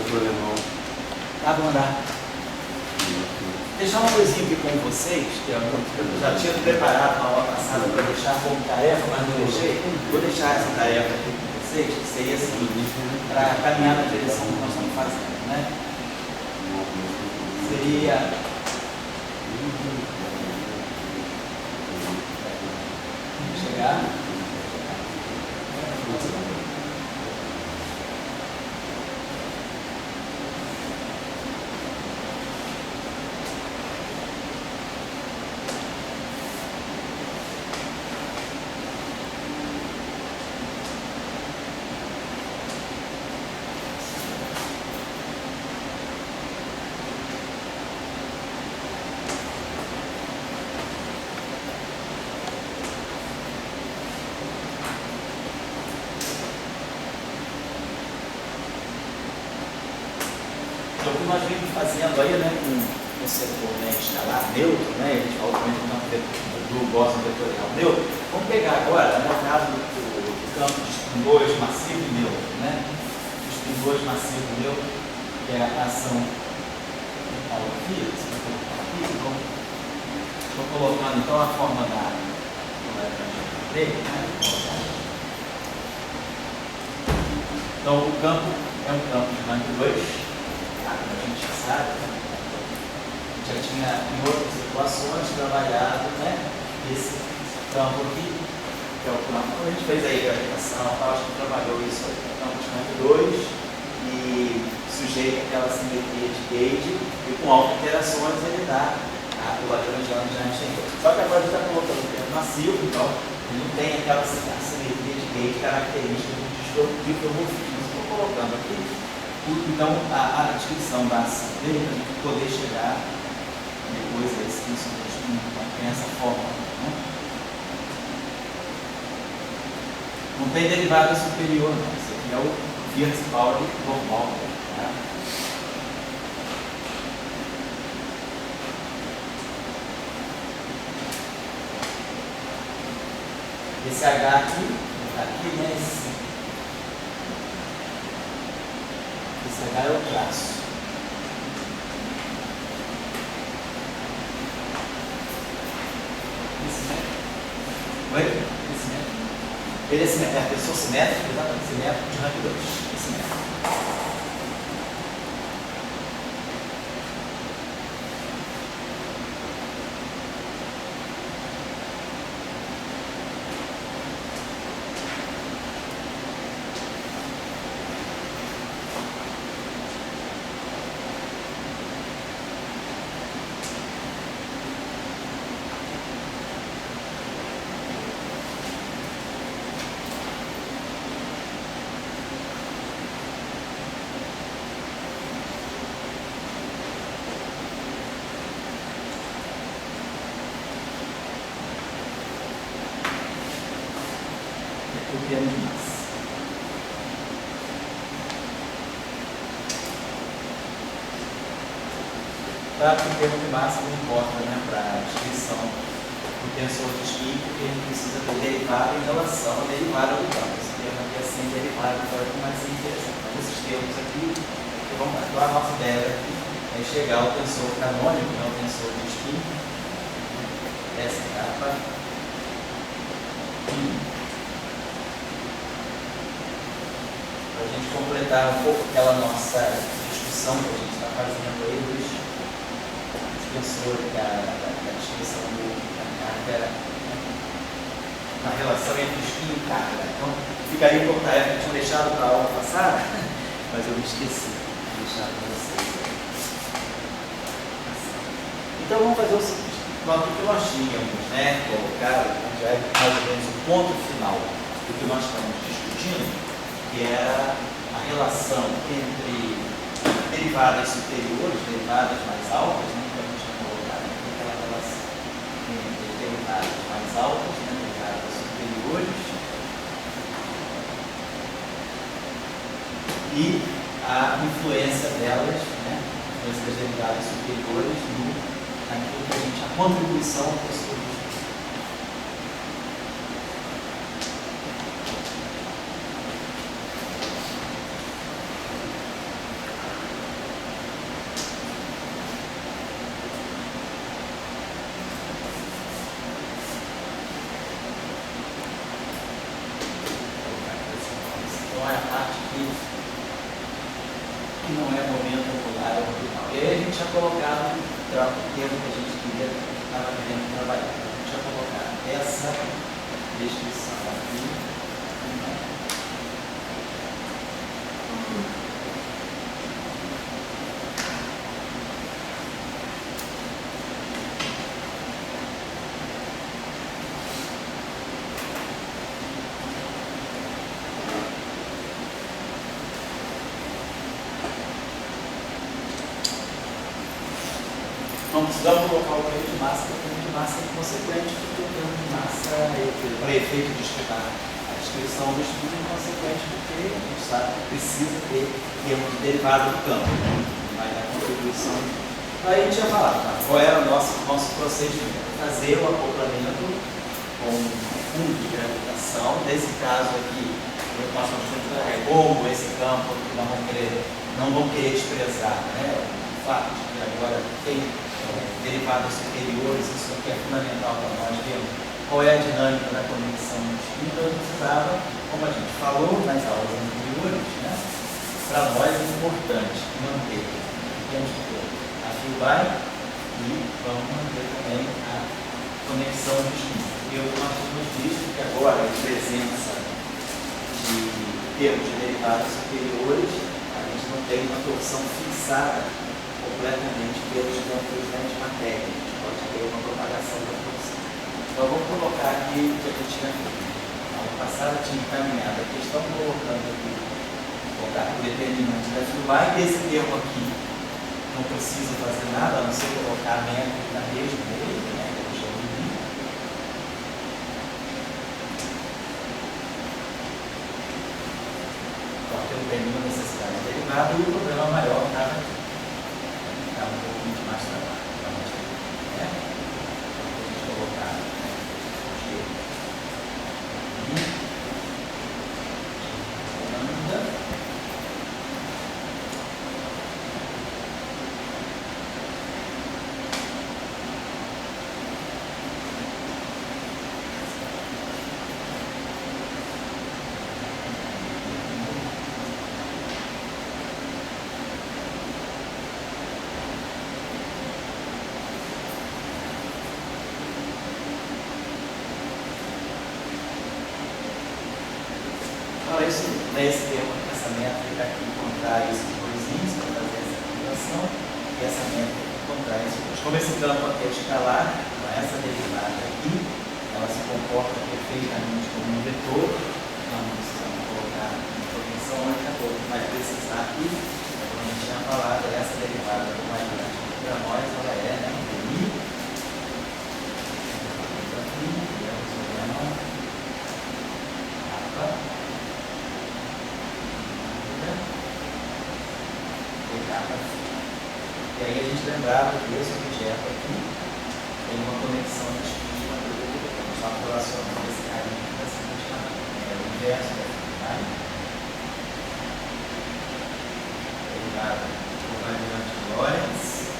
para o alemão. Tá, vou mandar. Deixar uma coisinha aqui com vocês, que eu já tinha preparado na aula passada para deixar como tarefa, mas não deixei. Vou deixar essa tarefa aqui com vocês, que seria assim, para caminhar na direção que nós estamos fazendo, né? Seria... chegar... Então, o que nós vimos fazendo aí, né, com o setor, né, escalar neutro, né, a gente falou também do campo do Gaussian vetorial neutro. Vamos pegar agora, né, o caso do campo de spin 2 massivo e neutro, né, o spin 2 massivo e neutro, que é a ação aqui, então, estou colocando então a forma da dele, né, então o campo é um campo de rank 2. A gente sabe, já tinha em outras situações trabalhado, né, esse campo aqui, que é o campo, a gente fez aí gravitação, acho que trabalhou isso aí, o campo de rank 2 e sujeito àquela simetria de Gauge e com altas interações ele dá o Lagrangiano de Einstein. Só que agora a gente está colocando um campo massivo, então ele não tem aquela simetria de Gauge característica do difromorfismo. Estou colocando aqui. Então, a descrição da ação dele, para a gente poder chegar depois a esse fluxo tem essa forma. Né? Não tem derivada superior, não. Isso aqui é o Wiertz-Pauli normal. Tá? Esse H aqui, né? Esse H é o traço. Esse método. Oi? Esse método. Ele é simétrico, é a pessoa simétrica, exatamente, simétrico de rank 2. Esse método. De massa. Claro que o termo de massa não importa, né, para a descrição do tensor de spin, porque a gente precisa ter derivada em relação à derivada do campo. Esse termo aqui é sem derivada, então é mais interessante. Então, esses termos aqui, a nossa ideia aqui é chegar ao tensor canônico, né, o tensor de spin, essa capa. Para a gente completar um pouco aquela nossa discussão que a gente está fazendo aí dos tensores da descrição da carga, na relação entre spin e carga. Então, ficaria um pouco da época que eu tinha deixado para a aula passada, mas eu me esqueci de deixar para vocês. Então, vamos fazer o seguinte: o que nós tínhamos, né, colocado, já é mais ou menos o ponto final do que nós estamos discutindo, que era a relação entre derivadas superiores, derivadas mais altas, né, que a gente vai colocar aqui, aquela relação entre derivadas mais altas, né, derivadas superiores, e a influência delas, né, a influência das derivadas superiores naquilo que a gente, a contribuição ao tensor de spin. é a parte que não é momento angular orbital. E aí a gente já colocava o termo que a gente queria, estava querendo trabalhar. A gente já colocava essa descrição aqui. Não precisamos colocar o termo de massa, porque o termo de massa é consequente do termo de massa para efeito de estudar a descrição do estudo é consequente porque a gente sabe que precisa ter termo de derivado do campo, vai dar contribuição. Aí a gente ia falar, tá? Qual era o nosso procedimento? Fazer o acoplamento com um fundo de gravitação. Nesse caso aqui, nós vamos tentar como esse campo que não vão querer desprezar, né? O fato de que agora tem derivadas superiores, isso aqui é fundamental para nós vermos qual é a dinâmica da conexão do espírito. Eu precisava, como a gente falou nas aulas anteriores, né, para nós é importante manter, temos que ter a fibra e vamos manter também a conexão do espírito. E nós temos visto que agora a presença de termos de derivadas superiores, a gente não tem uma torção fixada completamente pelos campos da antimatéria. A gente pode ter uma propagação da torção. Então, vamos colocar aqui o que a gente tinha feito. A aula passada tinha encaminhado a questão, colocando aqui, colocar o determinante da fibra, e esse termo aqui não precisa fazer nada, a não ser colocar a métrica mesmo dele, né, que eu chamo de mim. Porque não tem nenhuma necessidade de derivada e o problema maior estava aqui. Dá um pouquinho de mais trabalho para nós, né? Então, a gente colocar G lambda nesse termo, essa métrica aqui contrai esses dois índices para fazer essa equação, e essa métrica contrai esses dois. Como esse campo aqui é escalar, com essa derivada aqui, ela se comporta perfeitamente como um vetor, não precisamos colocar informação única, vai precisar aqui, como a gente tinha falado, essa derivada do variante para nós, ela é, né, DI, e aí a gente lembrava que esse objeto aqui tem uma conexão de espírito com a só relacionando esse carinho da seguinte maneira. É o inverso da atividade. Derivada do variante de Lorentz.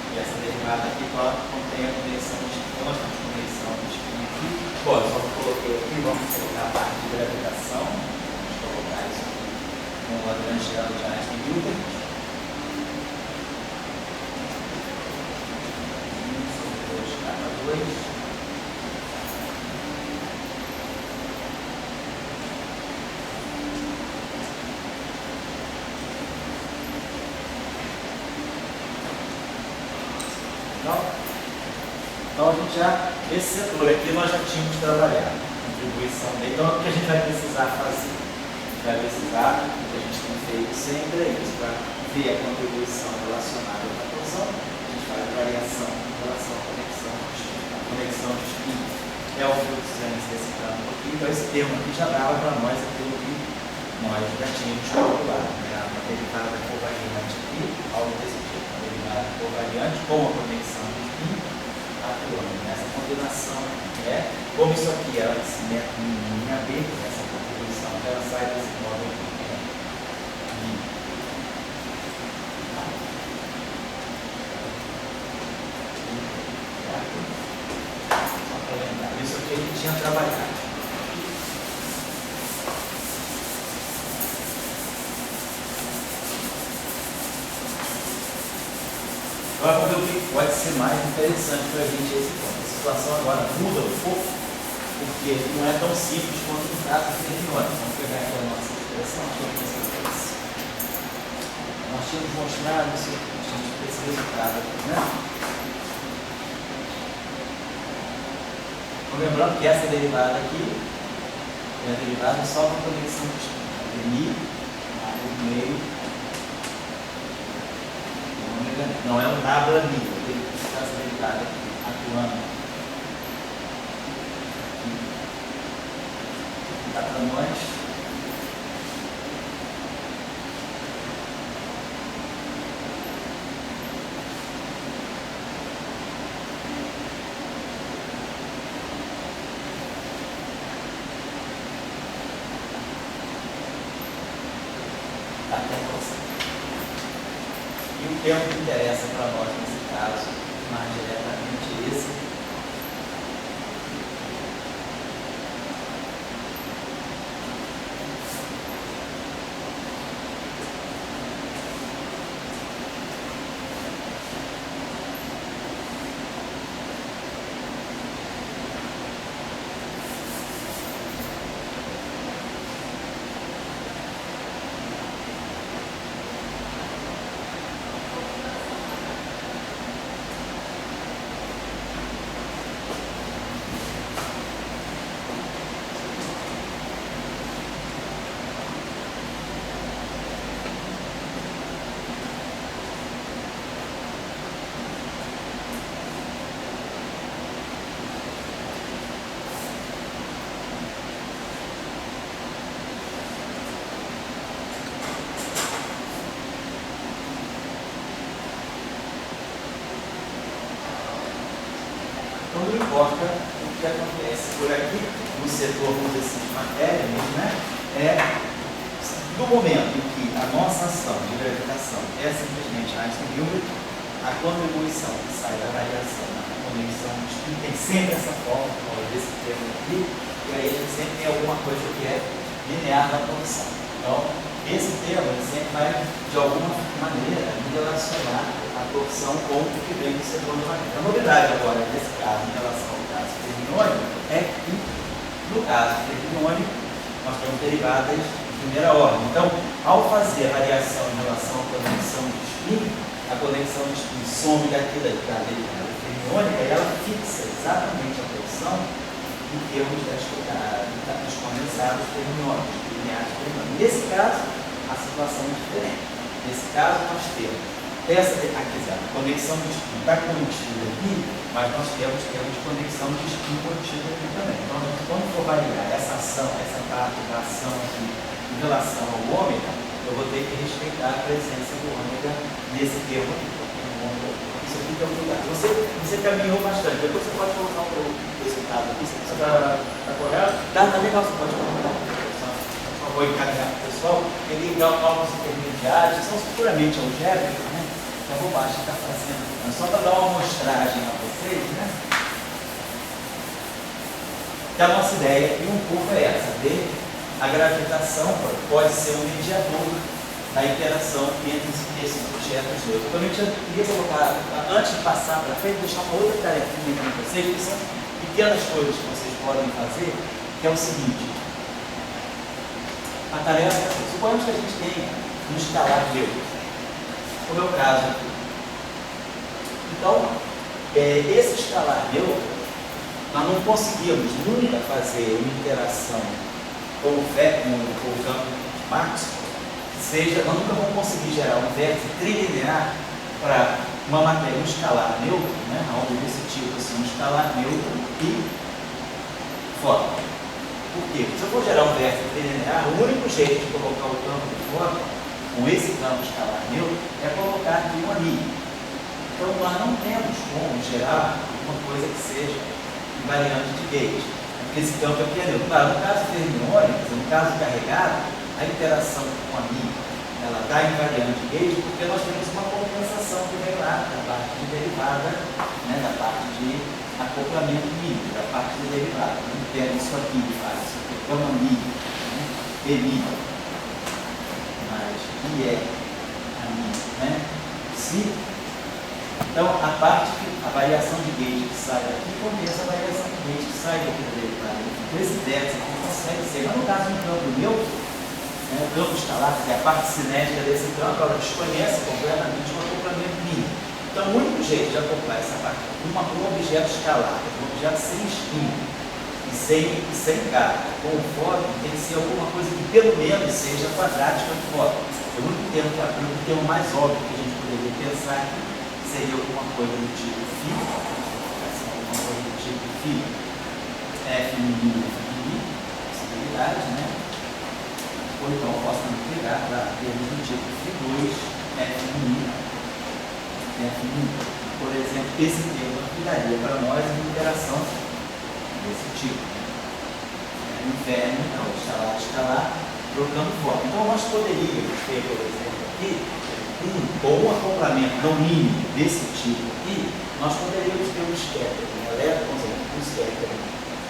E essa derivada aqui contém a conexão de espírito. Nós temos conexão de espírito aqui. Bom, eu só coloquei aqui, vamos colocar a parte de gravitação. Vamos colocar isso aqui com o Lagrange geral de Einstein-Hilbert. Sobre 2K2. Então a gente já, esse setor aqui nós já tínhamos trabalhado, a contribuição dele. Então o que a gente vai precisar fazer? A gente vai precisar, o que a gente tem feito sempre é isso, para ver a contribuição relacionada à torção, a gente faz a variação em relação à conexão de espinho. É o fluxo desse campo aqui, então esse termo aqui já dava para nós aquilo que nós já tínhamos calculado, né? Uma derivada covariante aqui, algo desse tipo, uma derivada covariante com a conexão de espinho. Essa combinação é como isso aqui ela se mete em linha B, essa contribuição ela sai desse modo aqui. que ele tinha trabalhado. Agora vamos ver o que pode ser mais interessante para a gente esse ponto. A situação agora muda um pouco, porque não é tão simples quanto no caso anterior. Vamos pegar aqui a nossa expressão, nós tínhamos mostrado esse resultado aqui, né? Lembrando que essa derivada aqui é a derivada só com conexão distinta. Mi, o meio, não é um nabla mi, eu tenho que ficar essa derivada aqui, atuando aqui. Dá para nós. E o termo que interessa para nós nesse caso, mais diretamente esse. Então não importa o que acontece por aqui, no setor, vamos dizer assim, de matéria mesmo, né? No momento em que a nossa ação de gravitação é simplesmente Einstein-Hilbert, a contribuição que sai da radiação na conexão tem sempre essa forma, desse termo aqui, e aí a gente sempre tem alguma coisa que é linear na produção. Então, esse termo ele sempre vai, de alguma maneira, relacionar a torção com o que vem do setor do magnésio. A novidade agora, nesse caso, em relação ao caso fermiônico, é que, no caso fermiônico, nós temos derivadas de primeira ordem. Então, ao fazer a variação em relação à conexão de spin, a conexão de spin some daqui da derivada fermiônica e ela fixa exatamente a torção em termos dos condensados fermiônicos, lineares fermiônicos. Nesse caso, a situação é diferente. Nesse caso, nós temos a conexão de spin está contida aqui, mas nós temos conexão de spin contida aqui também. Então, quando for variar essa ação, essa parte da ação aqui em relação ao ômega, eu vou ter que respeitar a presença do ômega nesse termo aqui. Isso aqui tem um cuidado. Você caminhou bastante, depois você pode colocar o resultado aqui. Está correto? Tá legal, você pode colocar. Vou encaminhar para o pessoal, ele dá cálculos intermediários, são puramente algébricos, né? Que a bobagem está fazendo. Mas só para dar uma amostragem a vocês, né? Que a nossa ideia, e um pouco é essa, a gravitação pode ser um mediador da interação entre esses objetos dois. Eu também queria colocar, antes de passar para frente, deixar uma outra tarefinha para vocês, que são pequenas coisas que vocês podem fazer, que é o seguinte. A tarefa é assim, suponhamos que a gente tenha um escalar neutro, como é o caso aqui. Então, esse escalar neutro, nós não conseguimos nunca fazer uma interação com o campo máximo, nós nunca vamos conseguir gerar um vértice trilinear para uma matéria, um escalar neutro, né, algo desse tipo, assim, um escalar neutro e fóton. Por quê? Se eu for gerar um vértice trilinear, o único jeito de colocar o campo de fóton com esse campo escalar neutro é colocar aqui um anilho. Então nós não temos como gerar uma coisa que seja invariante de Gauge, porque esse campo aqui é neutro. Claro, no caso fermiônico, no caso carregado, a interação com a anilho ela dá invariante de Gauge porque nós temos uma compensação que vem lá da parte de derivada, né, da parte de acoplamento mínimo da parte do derivado. Não tem isso aqui, isso aqui é uma mínima, né? Bebida. Mas que é a mínima, né? Se, então, a variação de gauge que sai daqui compensa a variação de gauge que sai daqui do derivado. Então, esse vértice aqui consegue ser. Mas no caso do campo neutro, né, o campo escalar, que é a parte cinética desse campo, ela desconhece completamente o acoplamento mínimo. Então, o único jeito de acoplar essa parte com um objeto escalar, um objeto sem espinho e sem carga, com o fóton, tem que ser alguma coisa que pelo menos seja quadrática do fóton. O único termo que aplica, o termo mais óbvio que a gente poderia pensar aqui seria alguma coisa do tipo φ, alguma coisa do tipo φ, F mínimo, possibilidade, né? Ou então eu posso também pegar para termos do tipo φ2, F mínimo. Por exemplo, esse termo aqui daria para nós uma interação desse tipo. Inferno, então, escalar, trocando forma. Então, nós poderíamos ter, por exemplo, aqui, um bom acoplamento, no mínimo, desse tipo aqui, nós poderíamos ter um scattering elétrico, um scattering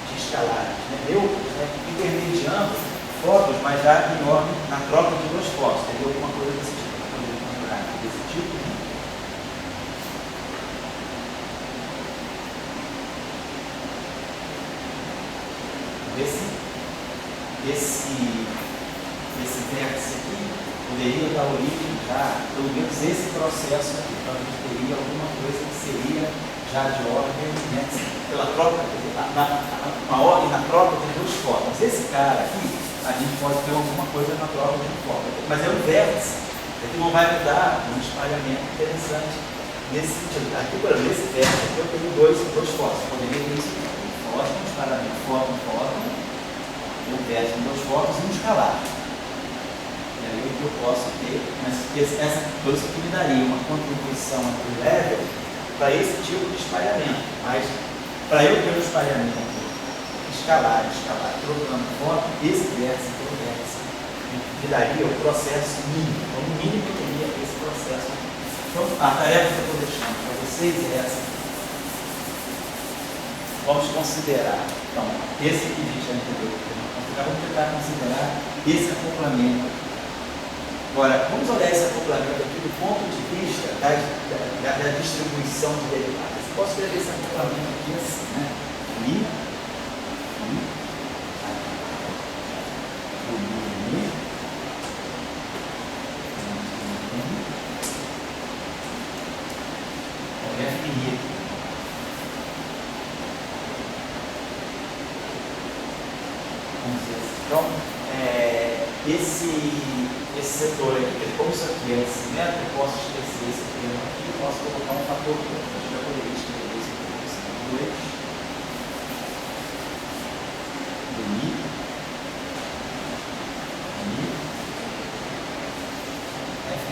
de escalares, né, neutros, né, intermediando fótons, mas já enorme na troca de dois fótons. Teria alguma coisa desse tipo, desse tipo, né? Esse vértice aqui poderia dar origem já, pelo menos esse processo aqui. Então a gente teria alguma coisa que seria já de ordem, né, pela troca, uma ordem na troca de dois fótons. Esse cara aqui, a gente pode ter alguma coisa na troca de um fóton, mas é um vértice, que não vai me dar um espalhamento interessante nesse sentido. Aqui, por exemplo, nesse vértice aqui eu tenho dois fótons, poderia ter isso aqui, fóton, espalhamento, fóton, um vértice com dois fótons e um escalar. E aí eu posso ter, mas essa coisa que me daria uma contribuição aqui level para esse tipo de espalhamento. Mas para eu ter um espalhamento escalar, trocando fóton, esse vértice me daria o processo mínimo. Então, no mínimo eu teria esse processo. Então, a tarefa que eu estou deixando para vocês é essa. Vamos considerar, então, esse que a gente já entendeu. Vamos tentar considerar esse acoplamento. Agora, vamos olhar esse acoplamento aqui do ponto de vista da distribuição de derivadas. Eu posso ver esse acoplamento aqui assim, né? Então, esse setor aqui, como isso aqui é simétrico, eu posso esquecer esse termo aqui e posso colocar um fator 2. A gente já poderia escrever esse termo 2 do I, F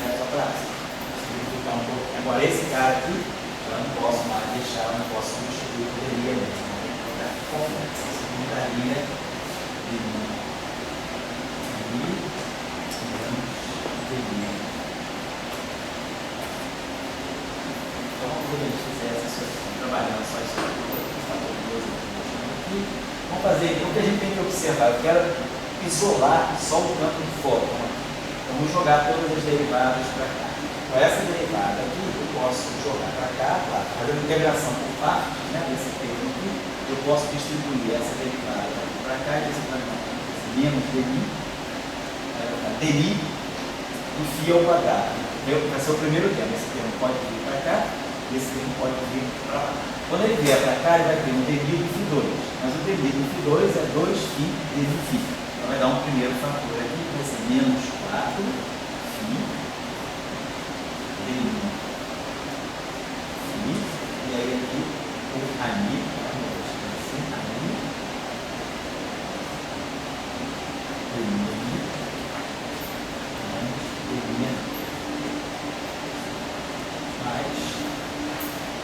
só para simplificar um pouco. Agora, esse cara aqui, eu não posso mais deixar, eu não posso substituir, poderia mesmo. Secundaria de então, quando a gente fizer essa solução, trabalhando só isso aqui, vamos fazer aqui o que a gente tem que observar. Eu quero isolar só o campo de fóton. Então, vou jogar todas as derivadas para cá. Com essa derivada aqui, eu posso jogar para cá, fazendo integração por partes, né, desse termo aqui. Eu posso distribuir essa derivada para cá e esse para cá. Menos dmi do φ ao quadrado. Vai ser o primeiro termo. Esse termo pode vir para cá, esse termo pode vir para lá. Quando ele vier para cá, ele vai ter um dmi do φ2. Mas o dmi do φ2 é 2φ dmi φ. Então vai dar um primeiro fator aqui, que vai ser menos 4φ dmi φ. E aí aqui o ami.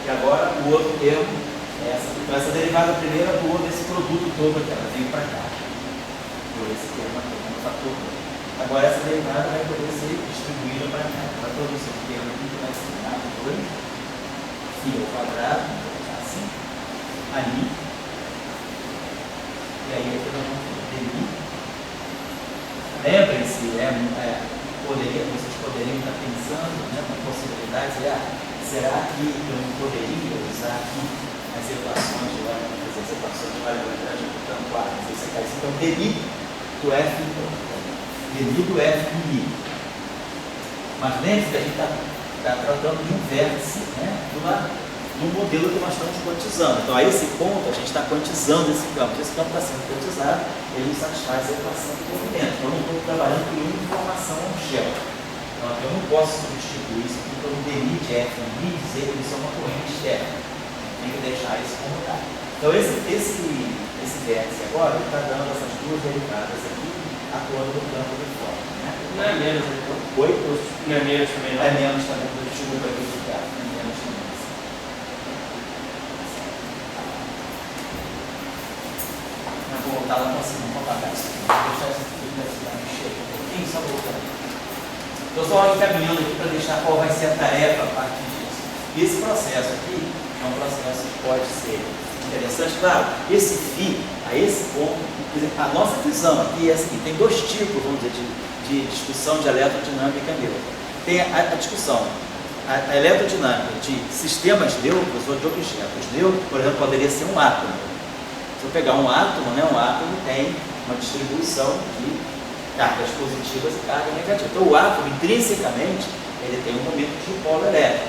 E agora o outro termo, essa derivada primeira doou desse produto todo aqui, ela veio para cá. Por esse termo aqui, como fator. Agora essa derivada vai poder ser distribuída para cá. Vai produzir um termo aqui que vai ser 2 φ ao quadrado, assim, ali, e aí aqui nós vamos ter dmi. Lembrem-se, vocês poderiam estar pensando, né, na possibilidade de, será que eu não poderia usar aqui as equações de variabilidade do campo A? Então, dmi do f em I. Mas lembre-se que a gente está tratando de um vértice, né, do modelo que nós estamos quantizando. Então, a esse ponto, a gente está quantizando esse campo. Esse campo está sendo quantizado, ele satisfaz a equação do movimento. Então, eu não estou trabalhando com nenhuma informação no shell. Então, eu não posso substituir isso aqui pelo dmi de f em I e dizer que isso é uma corrente externa. Tem que deixar isso como está. Então, esse vértice agora está dando essas duas derivadas aqui, atuando no campo de fora. Né? Não é menos, então? Oi? Não é menos também, não? É menos também, desculpa aqui de cá. É menos também. Eu vou voltar lá para cima, vou apagar isso aqui. Vou deixar isso aqui para mexer um pouquinho, só voltar. Estou só encaminhando aqui para deixar qual vai ser a tarefa a partir disso. Esse processo aqui é um processo que pode ser interessante. Claro, esse φ, a esse ponto, por exemplo, a nossa visão aqui é essa aqui. Tem dois tipos, vamos dizer, de discussão de eletrodinâmica neutra. Tem a discussão, a eletrodinâmica de sistemas neutros ou de objetos neutros, por exemplo, poderia ser um átomo. Se eu pegar um átomo, né, um átomo tem uma distribuição de cargas positivas e cargas negativas. Então, o átomo, intrinsecamente, ele tem um momento de dipolo elétrico.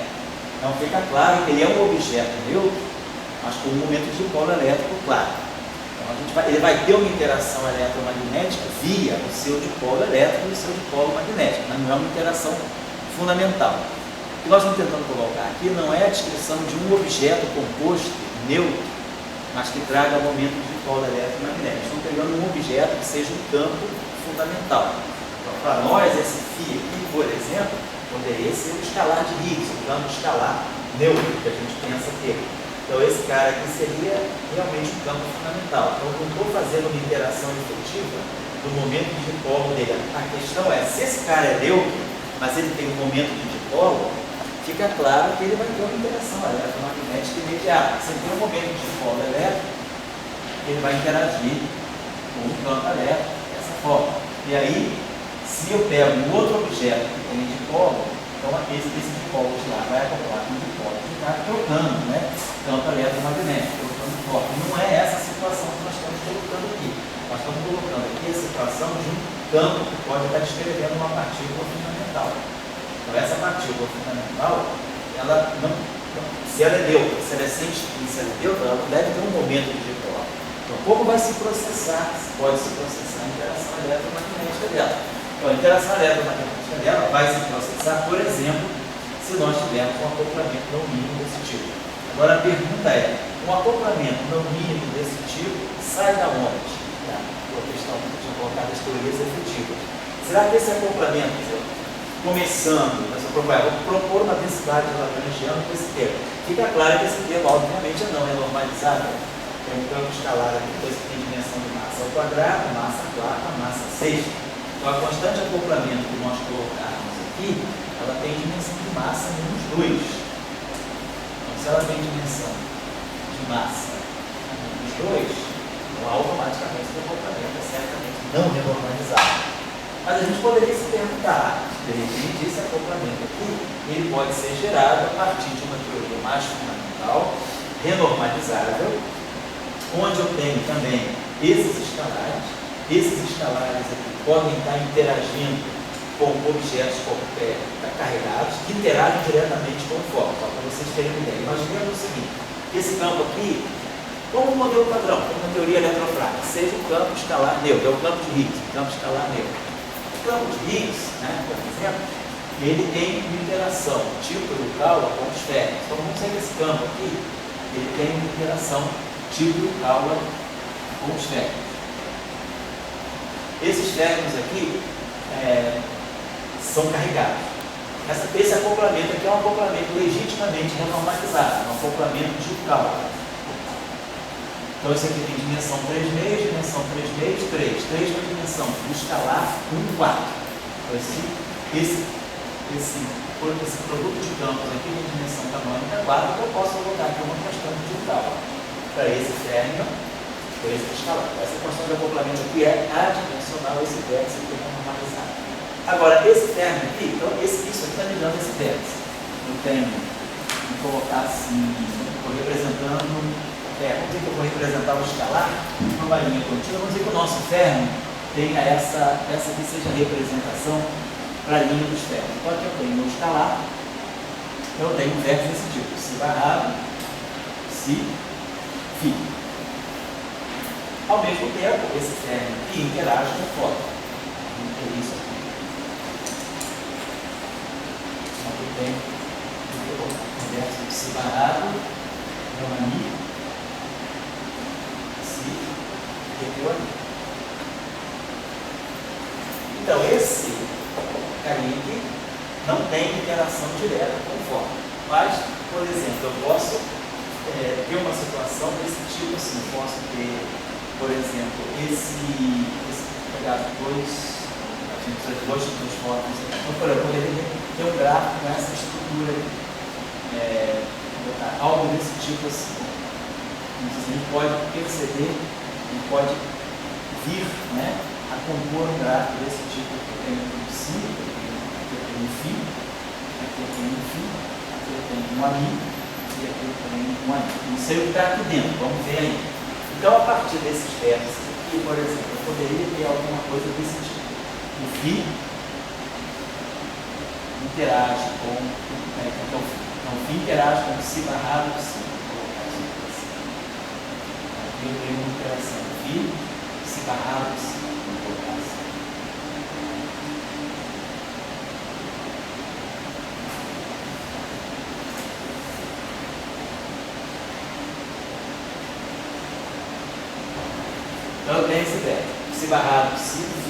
Então, fica claro que ele é um objeto neutro, mas com um momento de dipolo elétrico claro. Então, ele vai ter uma interação eletromagnética via o seu dipolo elétrico e o seu dipolo magnético, mas não é uma interação fundamental. O que nós estamos tentando colocar aqui não é a descrição de um objeto composto neutro, mas que traga momento de dipolo eletromagnético. Estamos pegando um objeto que seja um campo fundamental. Então, para nós, esse φ aqui, por exemplo, poderia ser o escalar de Higgs, o campo escalar neutro que a gente pensa ter. Então, esse cara aqui seria realmente um campo fundamental. Então, eu não estou fazendo uma interação efetiva do momento de dipolo dele. A questão é, se esse cara é neutro, mas ele tem um momento de dipolo, fica claro que ele vai ter uma interação eletromagnética imediata. Se ele tem um momento de dipolo elétrico, ele vai interagir com o campo elétrico dessa forma. E aí, se eu pego um outro objeto que tem dipolo, então esse dipolo de lá vai acoplar com o dipolo de cá, trocando, né? Campo eletromagnético, trocando forma. Não é essa a situação que nós estamos colocando aqui. Nós estamos colocando aqui a situação de um campo que pode estar descrevendo uma partícula fundamental. Então, essa partícula fundamental, ela não, se ela é neutra, se ela é sem espinho, se ela é neutra, ela não deve ter um momento de dipolo. Então, como vai se processar? Pode se processar a interação eletromagnética dela. Então, a interação eletromagnética dela vai se processar, por exemplo, se nós tivermos um acoplamento não mínimo desse tipo. Agora, a pergunta é, um acoplamento não mínimo desse tipo sai da onde? A questão que eu tinha colocado as teorias efetivas. Será que esse acoplamento, começando, vou propor uma densidade de Lagrangiano com esse termo. Fica claro que esse termo, obviamente, não é normalizável. Tem um campo escalar aqui, que tem dimensão de massa ao quadrado, massa quarta, massa sexta. Então, a constante de acoplamento que nós colocarmos aqui, ela tem dimensão de massa menos 2. Então, se ela tem dimensão de massa menos 2, então, automaticamente o acoplamento é certamente não renormalizável. Mas a gente poderia se perguntar, de repente, esse acoplamento aqui, ele pode ser gerado a partir de uma teoria mais fundamental, renormalizável, onde eu tenho também esses escalares aqui podem estar interagindo com objetos carregados, que interagem diretamente com o foco, para vocês terem uma ideia. Imaginemos o seguinte, esse campo aqui, como um modelo padrão, como uma teoria eletrofrágil, seja o campo escalar neutro, é o campo de Higgs, o campo escalar neutro. O campo de Higgs, né, por exemplo, ele tem uma interação tipo Yukawa com os férreos. Então, vamos dizer que esse campo aqui, ele tem uma interação tipo Yukawa com os férreos. Esses férreos aqui são carregados. Esse acoplamento aqui é um acoplamento legitimamente renormalizado, um acoplamento de Yukawa. Então, esse aqui tem dimensão 3 meios, dimensão 3 meios, 3. 3 na dimensão do escalar 1 quarto. Então, esse esse produto de campos aqui de dimensão canônica 4, eu posso colocar aqui uma constante de grau para esse término, para esse escalar. Essa constante de acoplamento aqui é adimensional, esse vértice aqui é normalizado. Agora, esse término aqui, então isso aqui está me dando esse vértice. Eu tenho, vou colocar assim, estou representando, vamos dizer que eu vou representar o escalar numa linha contínua, vamos dizer que o nosso término tenha essa que seja a representação para a linha dos términos. Então aqui eu tenho o escalar, eu tenho um vértice desse tipo, si barrado, si, φ. Ao mesmo tempo, esse término aqui interage com o fóton. É isso aqui. Então aqui tem o vértice de si barrado, gama mi, si, e aqui. Então esse carinha aqui não tem interação direta com o fóton. Mas, por exemplo, eu posso ter uma situação desse tipo assim, eu posso ter, por exemplo, pegar dois fótons. Então, por exemplo, eu poderia ter um gráfico com essa estrutura aqui. Algo desse tipo assim. A gente pode perceber, a gente pode vir, né, a compor um gráfico desse tipo. Aqui eu tenho um si, aqui eu tenho um φ, aqui eu tenho um φ, aqui eu tenho um ami e aqui eu tenho um ami. Não sei o que está aqui dentro, vamos ver aí. Então, a partir desses vértices aqui, por exemplo, eu poderia ter alguma coisa desse tipo. O φ interage com então, o φ interage com o si barrado do si. Aqui eu tenho uma interação φ, si barrado do si. Então eu tenho esse vértice, si barrado si, φ,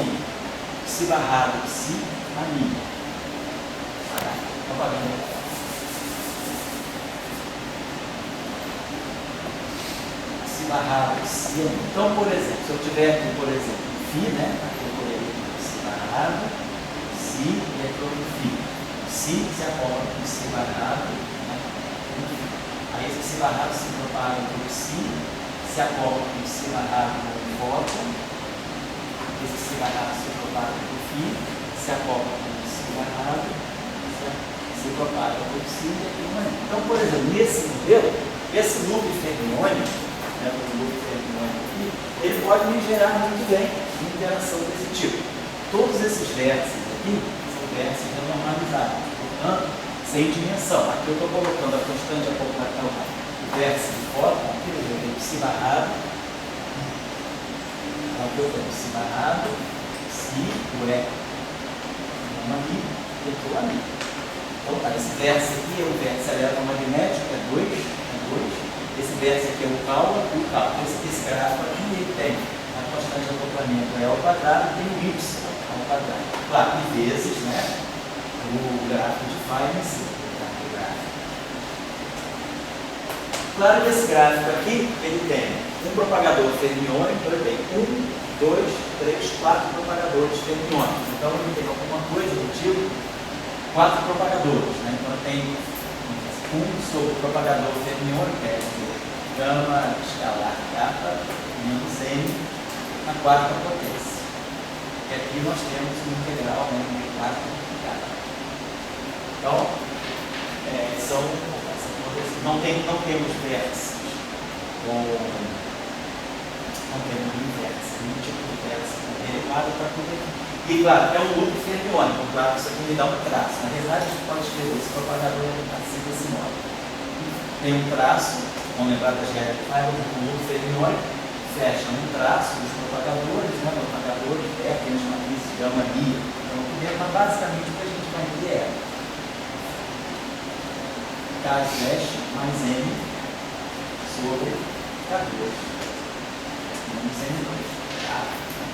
si barrado si, ami. Si barrado si, ami. Então, por exemplo, se eu tiver aqui, por exemplo, φ, né? Aqui eu poderia ter si barrado, si e aqui outro φ. Si se acopla com si barrado, né? Aí esse si barrado se propaga por si, se acopla com si barrado com o fóton, esse si barrado se propaga por φ, se acopla com si barrado, se propaga por si e aqui uma. Então, por exemplo, nesse modelo, esse núcleo fermiônico, né, o núcleo fermiônico aqui, ele pode me gerar muito bem uma interação desse tipo. Todos esses vértices aqui são vértices normalizados, portanto, sem dimensão. Aqui eu estou colocando a constante de acoplamento, o vértice de fóton, aqui eu tenho si barrado, aqui eu tenho si barrado, si, o é, uma mi, e aqui o ami. Então, tá, esse vértice aqui é o vértice eletromagnético, é 2. Esse vértice aqui é o cálculo e o cálculo. Esse gráfico aqui ele tem a constante de acoplamento é ao quadrado e tem o y ao quadrado. Claro, e vezes, né, o gráfico de Φ em si. Claro que esse gráfico aqui, ele tem um propagador fermiônico, ele tem 1, 2, 3, 4 propagadores fermiônicos. Então, ele tem alguma coisa do tipo 4 propagadores, né? Então, tem um sobre o propagador fermiônico, é gama escalar kappa menos n na quarta potência. E aqui nós temos um integral, né, de 4 kappa. Então, não temos vértices não temos nenhum tipo de vértice derivado para tudo aqui. E claro, é um núcleo fermiônico, claro, isso aqui me dá um traço. Na verdade, a gente pode escrever esse propagador assim desse modo. Tem um traço, vamos lembrar das regras de Fibers, um núcleo fermiônico, fecha um traço dos propagadores, né? Propagadores, aqueles matrizes gama mi. Então, mas basicamente o que a gente vai ver é K' mais M sobre K2 menos M2. Tá?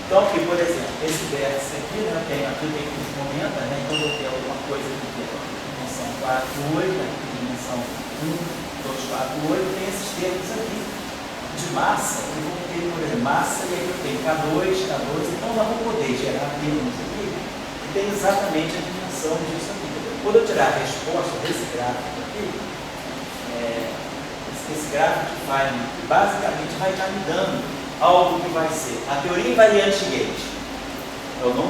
Então, aqui, por exemplo, esse vértice aqui, né, aqui tem que momento, né, então eu tenho alguma coisa aqui, dimensão 4, 8, aqui dimensão 1, 2, 4, 8, tem esses termos aqui de massa, eu vou ter, por exemplo, massa, e aqui eu tenho K2, então nós vamos poder gerar termos aqui que tem exatamente a dimensão disso aqui. quando eu tirar a resposta desse gráfico aqui, esse gráfico de Feynman basicamente vai estar me dando algo que vai ser a teoria invariante de Gauge. Eu não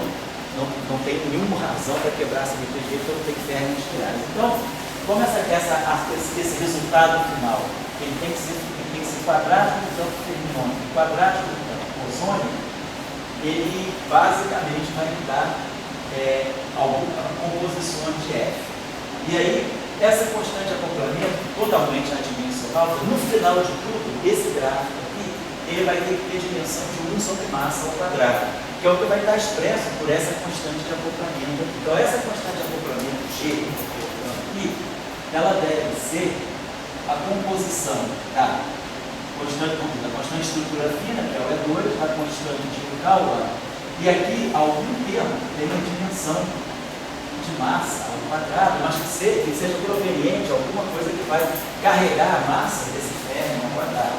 tenho nenhuma razão para quebrar essa matriz de Gauge, eu não tenho ferros integrais. Então, como esse resultado final, ele tem que ser quadrático do campo fermiônico e quadrático do campo bosônico, ele basicamente vai me dar algumas composições de F. E aí, essa constante de acoplamento, totalmente adimensional, no final de tudo, esse gráfico aqui, ele vai ter que ter dimensão de 1 sobre massa ao quadrado, que é o que vai estar expresso por essa constante de acoplamento aqui. Então, essa constante de acoplamento G, aqui, ela deve ser a composição da constante de estrutura fina, que é o E2, da constante de Galois, e aqui, algum termo tem uma dimensão de massa ao quadrado, mas que seja proveniente, alguma coisa que vai carregar a massa desse férmio ao quadrado.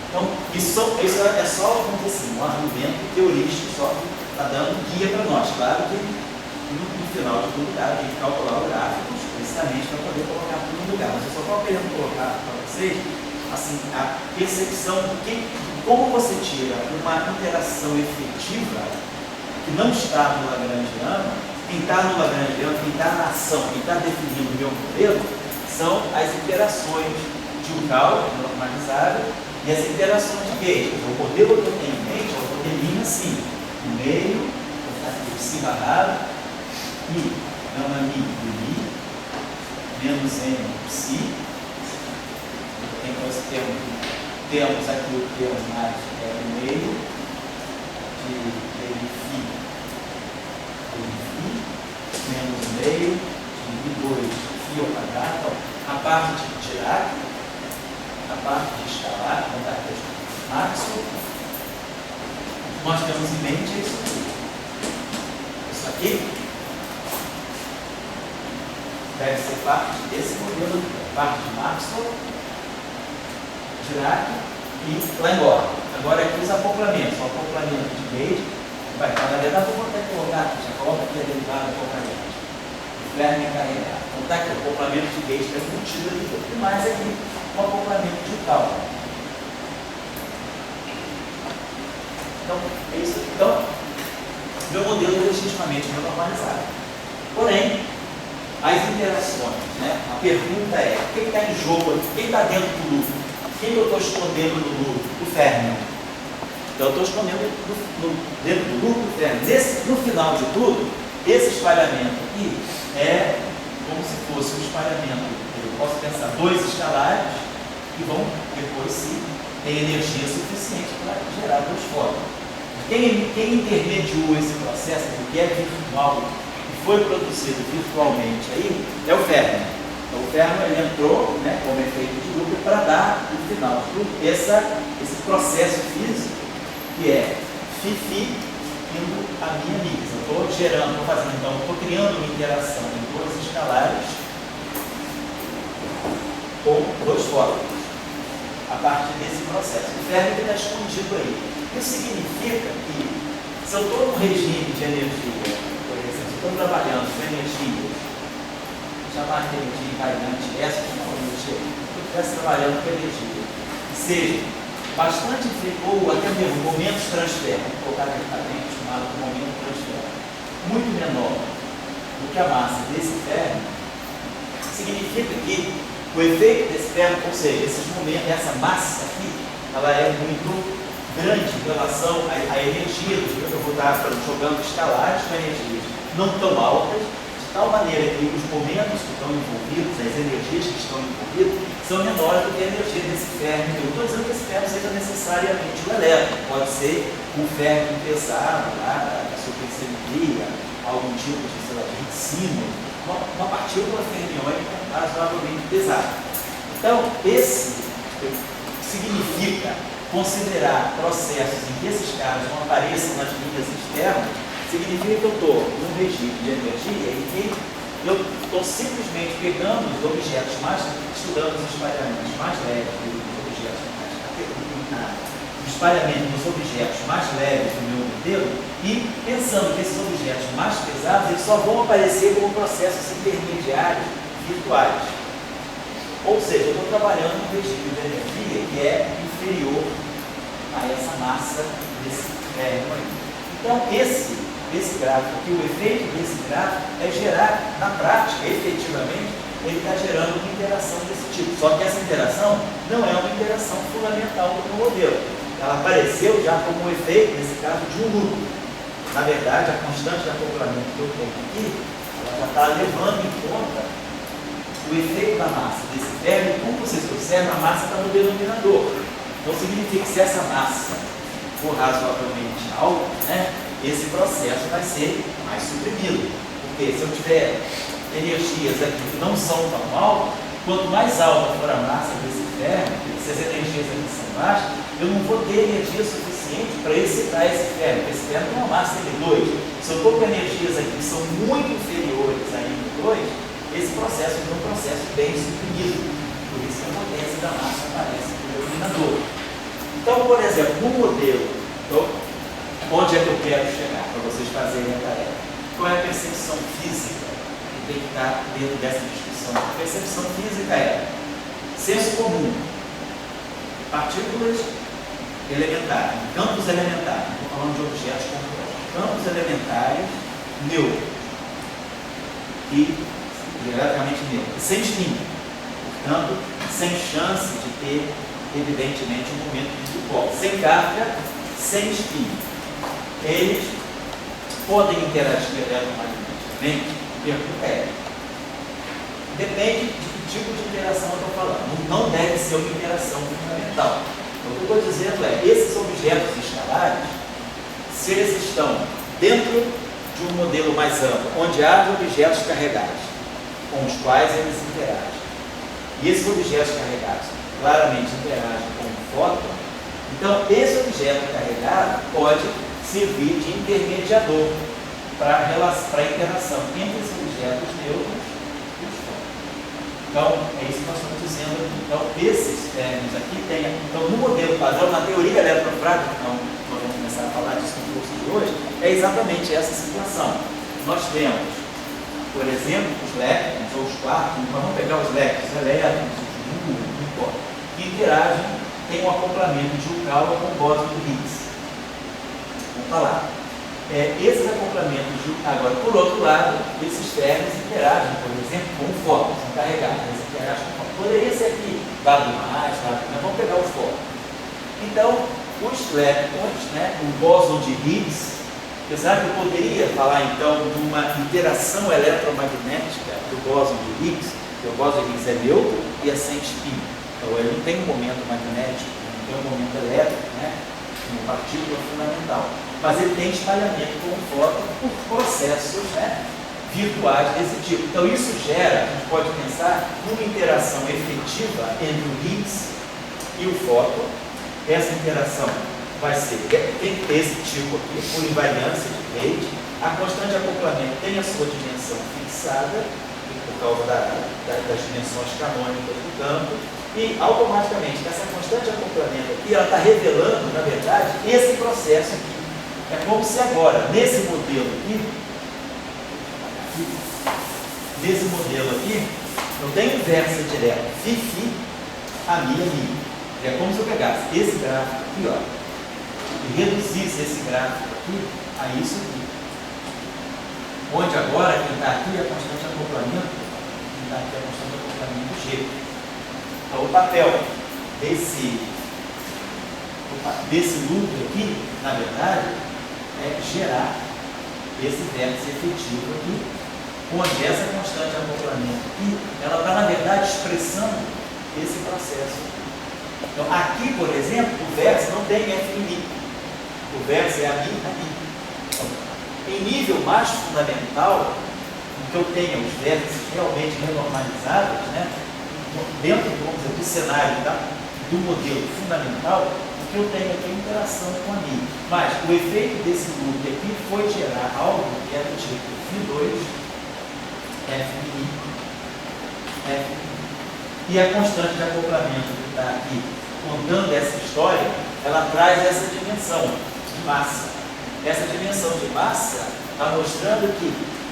Então, isso é só, vamos dizer assim, um argumento teurístico, só está dando guia para nós. Claro que no final de tudo, a gente calcular o gráfico, precisamente para poder colocar tudo no lugar. Mas eu só estou querendo colocar para vocês assim, a percepção de como você tira uma interação efetiva que não está no Lagrangiano. Quem está no Lagrangiano, quem está na ação, quem está definindo o meu modelo, são as interações de Ucal, normalizado, e as interações de Gauge. O modelo que eu tenho em mente é o modelinho assim, no meio, vou ficar aqui psi barrado, I, gama mi do mi, menos n psi. Então, esse termo, temos aqui o termo mais no meio, de phi, menos meio, de 2 φ ao quadrado. Então, a parte de Dirac, a parte de escalar, a parte de Maxwell, nós temos em mente isso aqui. Isso aqui deve ser parte desse modelo, parte de Maxwell, Dirac e Langlois. Agora aqui os acoplamentos, o acoplamento de Gauge, vai estar na verdade, eu vou até colocar aqui, já coloca aqui a derivada do acoplamento. Verme carregado. Então está aqui, o acoplamento de Gauge está embutido ali, e mais aqui o acoplamento de Ucal. Então, é isso aqui. Então, meu modelo é legitimamente normalizado. Porém, as interações, né? A pergunta é, o que está em jogo aqui? Quem está dentro do loop? Quem eu estou escondendo no loop? O férmio. Então, eu estou escondendo dentro do loop o férmio. No final de tudo, esse espalhamento aqui é como se fosse um espalhamento. Eu posso pensar 2 escalares que vão depois se tem energia suficiente para gerar 2 fótons. Quem intermediou esse processo, o que é virtual, foi produzido virtualmente aí, é o férmio. Então, o férmio ele entrou, né, como efeito de grupo para dar, no final de tudo, esse processo físico que é Φ indo a minha mix. Eu estou gerando, estou criando uma interação em 2 escalares com 2 fótons a partir desse processo. O férmio está escondido aí. Isso significa que, se eu estou num regime de energia, estou trabalhando com energia, chamar de energia invariante, essa que não é energia, eu estivesse trabalhando com energia, seja bastante, ou até mesmo momentos de transfer, vamos colocar diretamente, chamado de momento de transfer, muito menor do que a massa desse férmio, significa que o efeito desse férmio, ou seja, esses momentos, essa massa aqui, ela é muito grande em relação à energia, eu vou estar jogando escalares com energias não tão altas, de tal maneira que os momentos que estão envolvidos, as energias que estão envolvidas, são menores do que a energia desse férmio. Eu não estou dizendo que esse férmio seja necessariamente o elétron, pode ser um férmio pesado, lá, da supersimetria, algum tipo de, sei lá, de ricino, uma partícula fermiônica razoavelmente pesada. Então, esse significa considerar processos em que esses caras não apareçam nas linhas externas, significa que eu estou num regime de energia em que eu estou simplesmente pegando os objetos estudando os espalhamentos mais leves dos objetos mais espalhamento dos objetos mais leves do meu modelo e pensando que esses objetos mais pesados eles só vão aparecer como processos intermediários virtuais. Ou seja, eu estou trabalhando um regime de energia que é inferior a essa massa desse ferro aí. Então, esse gráfico aqui, o efeito desse gráfico é gerar, na prática, efetivamente, ele está gerando uma interação desse tipo. Só que essa interação não é uma interação fundamental do meu modelo. Ela apareceu já como um efeito, nesse caso, de um núcleo. Na verdade, a constante de acoplamento que eu tenho aqui, ela já está levando em conta o efeito da massa desse ferro, e como vocês observam, a massa está no denominador. Então significa que se essa massa for razoavelmente alta, né, esse processo vai ser mais suprimido. Porque se eu tiver energias aqui que não são tão altas, quanto mais alta for a massa desse ferro, se as energias aqui são baixas, eu não vou ter energia suficiente para excitar esse ferro, porque esse ferro tem uma massa M2. Se eu estou com energias aqui que são muito inferiores a M2, esse processo é um processo bem suprimido. Por isso que a potência da massa aparece no denominador. Então, por exemplo, no modelo, onde é que eu quero chegar para vocês fazerem a tarefa? Qual é a percepção física que tem que estar dentro dessa discussão? A percepção física é senso comum, partículas elementares, campos elementares, estou falando de objetos complexos, campos elementares neutros, e hierarquicamente neutros, sem spin, portanto, sem chance de ter, evidentemente, um momento de dipolo, sem carga, sem spin. Eles podem interagir eletromagneticamente? Pergunta é: depende de que tipo de interação eu estou falando. Não deve ser uma interação fundamental. Então, o que eu estou dizendo é, esses objetos escalares, se eles estão dentro de um modelo mais amplo, onde há objetos carregados, com os quais eles interagem, e esses objetos carregados claramente interagem com o fóton, então esse objeto carregado pode servir de intermediador para a interação entre os objetos neutros e os fótons. Então, é isso que nós estamos dizendo aqui. Então, esses termos aqui têm, então, no modelo padrão, na teoria eletrofrágil, então, nós vamos começar a falar disso no curso de hoje, é exatamente essa situação. Nós temos, por exemplo, os elétrons ou os quartos, vamos pegar os elétrons, não importa, que interagem, tem um acoplamento de Yukawa com o bóson de Higgs. Vamos falar. Esses acoplamentos, agora, por outro lado, esses ferros interagem, por exemplo, com o fóton, são carregados, eles interagem com o fóton. Poderia ser aqui, W+, mas vamos pegar o fóton. Então, os elétrons, né, o bóson de Higgs, apesar que eu poderia falar, então, de uma interação eletromagnética do bóson de Higgs, porque o bóson de Higgs é neutro e é sem spin. Então, ele não tem um momento magnético, não tem um momento elétrico, né, uma partícula fundamental. Mas ele tem espalhamento com o fóton por processos, né, virtuais desse tipo. Então, isso gera, a gente pode pensar, numa interação efetiva entre o Higgs e o fóton. Essa interação vai ser, tem que ter esse tipo aqui, por invariância de Tate. A constante de acoplamento tem a sua dimensão fixada, por causa das dimensões canônicas do campo, e automaticamente essa constante de acoplamento aqui, ela está revelando, na verdade, esse processo aqui. É como se agora, nesse modelo aqui, não tem inversa direta, Fi, a Mi. É como se eu pegasse esse gráfico aqui, ó, e reduzisse esse gráfico aqui a isso aqui. Onde agora, quem está aqui é a constante de acoplamento, quem está aqui é a constante de acoplamento G. Então, o papel desse núcleo aqui, na verdade, é gerar esse vértice efetivo aqui, onde essa constante de acoplamento aqui, ela está, na verdade, expressando esse processo. Então, aqui, por exemplo, o vértice não tem F', o vértice é a Mi. Então, em nível mais fundamental, em que eu tenha os vértices realmente renormalizados, né, dentro, vamos dizer, do cenário do modelo fundamental, o que eu tenho aqui é interação com a Mi. Mas o efeito desse núcleo aqui foi gerar algo que é do tipo Φ2, F', e a constante de acoplamento que está aqui contando essa história, ela traz essa dimensão de massa. Essa dimensão de massa está mostrando que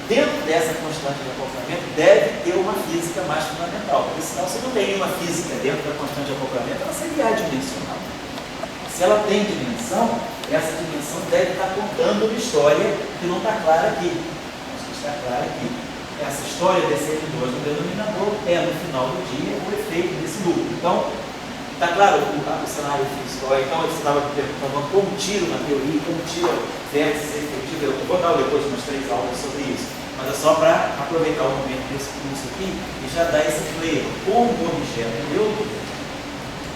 dentro dessa constante de acoplamento deve ter uma física mais fundamental, porque senão se não tem nenhuma física dentro da constante de acoplamento, ela seria adimensional. Se ela tem dimensão, essa dimensão deve estar contando uma história que não está clara aqui. Mas que está clara aqui. Essa história desse N2 no denominador é, no final do dia, o efeito desse lucro. Então, está claro o cenário físico? Então, você estava me perguntando como tira uma teoria, como tira vértices efetivos. Eu vou dar depois umas 3 aulas sobre isso. Mas é só para aproveitar o momento desse curso aqui e já dar esse flavor. Como o objeto neutro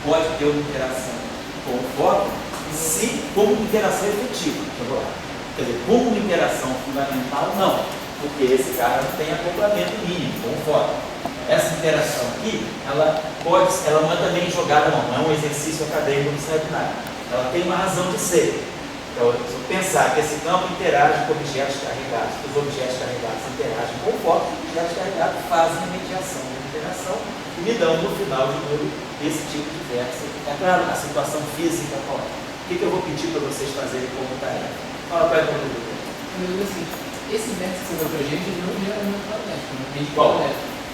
pode ter uma interação com o fóton, se como uma interação efetiva. Quer dizer, como uma interação fundamental, não. Porque esse cara não tem acoplamento mínimo com o fóton. Essa interação aqui, ela não é também jogada, não é um exercício acadêmico, não serve de nada. Ela tem uma razão de ser. Então, se eu pensar que esse campo interage com objetos carregados, que os objetos carregados interagem com o fóton, os objetos carregados fazem a mediação da interação e me dão, no final de tudo, esse tipo de vértice. É claro, a situação física qual é? O que eu vou pedir para vocês fazerem como tarefa? Fala para a dúvida. Esse vértice que você deu para a gente não gera muito magnético, não tem qual?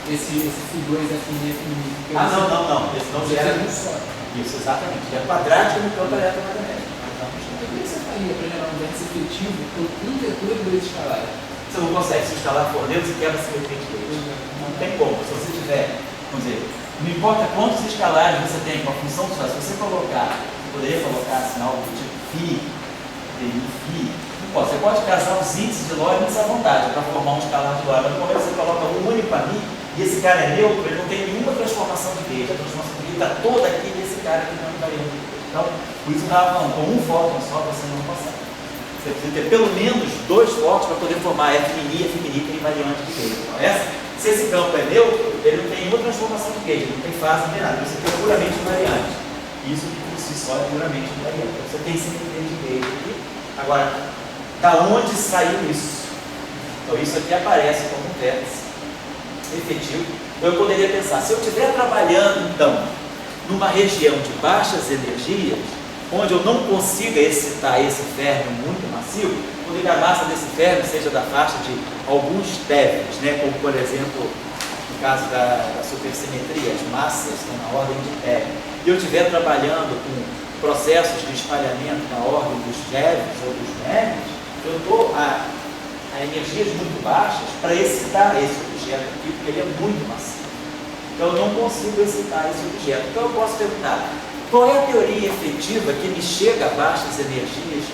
Esse Φ2, F1, não. Esse não gera um só. Isso, exatamente. É quadrático no campo eletromagnético. Então, como é que você faria para gerar um vértice efetivo com um vetor e 2 escalares? Você não consegue. Se o escalar for neutro, você quebra simetria de leite. Não tem como. Se você tiver, vamos dizer, não importa quantos escalares você tem com a função só, se você colocar, você poderia colocar assim, algo do tipo Φ, você pode casar os índices de Lorentz à vontade para formar um escalar de Lorentz. No momento você coloca um único ali, e esse cara é neutro, ele não tem nenhuma transformação de gauge. A transformação de gauge está toda aqui nesse cara que não varia de gauge. Então, por isso eu estava falando, com um fóton só você não consegue. Você precisa ter pelo menos 2 fótons para poder formar F mini e F infinita invariante de gauge. Então, se esse campo é neutro, ele não tem nenhuma transformação de gauge, não tem fase, não tem nada. Isso aqui é puramente invariante. Isso que por si só é puramente invariante. Então, você tem simetria de gauge aqui. Agora, da onde saiu isso? Então, isso aqui aparece como um vértice efetivo. Então, eu poderia pensar, se eu estiver trabalhando, então, numa região de baixas energias, onde eu não consiga excitar esse férmio muito massivo, onde a massa desse férmio seja da faixa de alguns TeVs, né? Como, por exemplo, no caso da supersimetria, as massas estão na ordem de TeV, e eu estiver trabalhando com processos de espalhamento na ordem dos GeVs ou dos MEVs, eu estou a energias muito baixas para excitar esse objeto aqui, porque ele é muito macio. Então eu não consigo excitar esse objeto. Então eu posso perguntar, qual é a teoria efetiva que me chega a baixas energias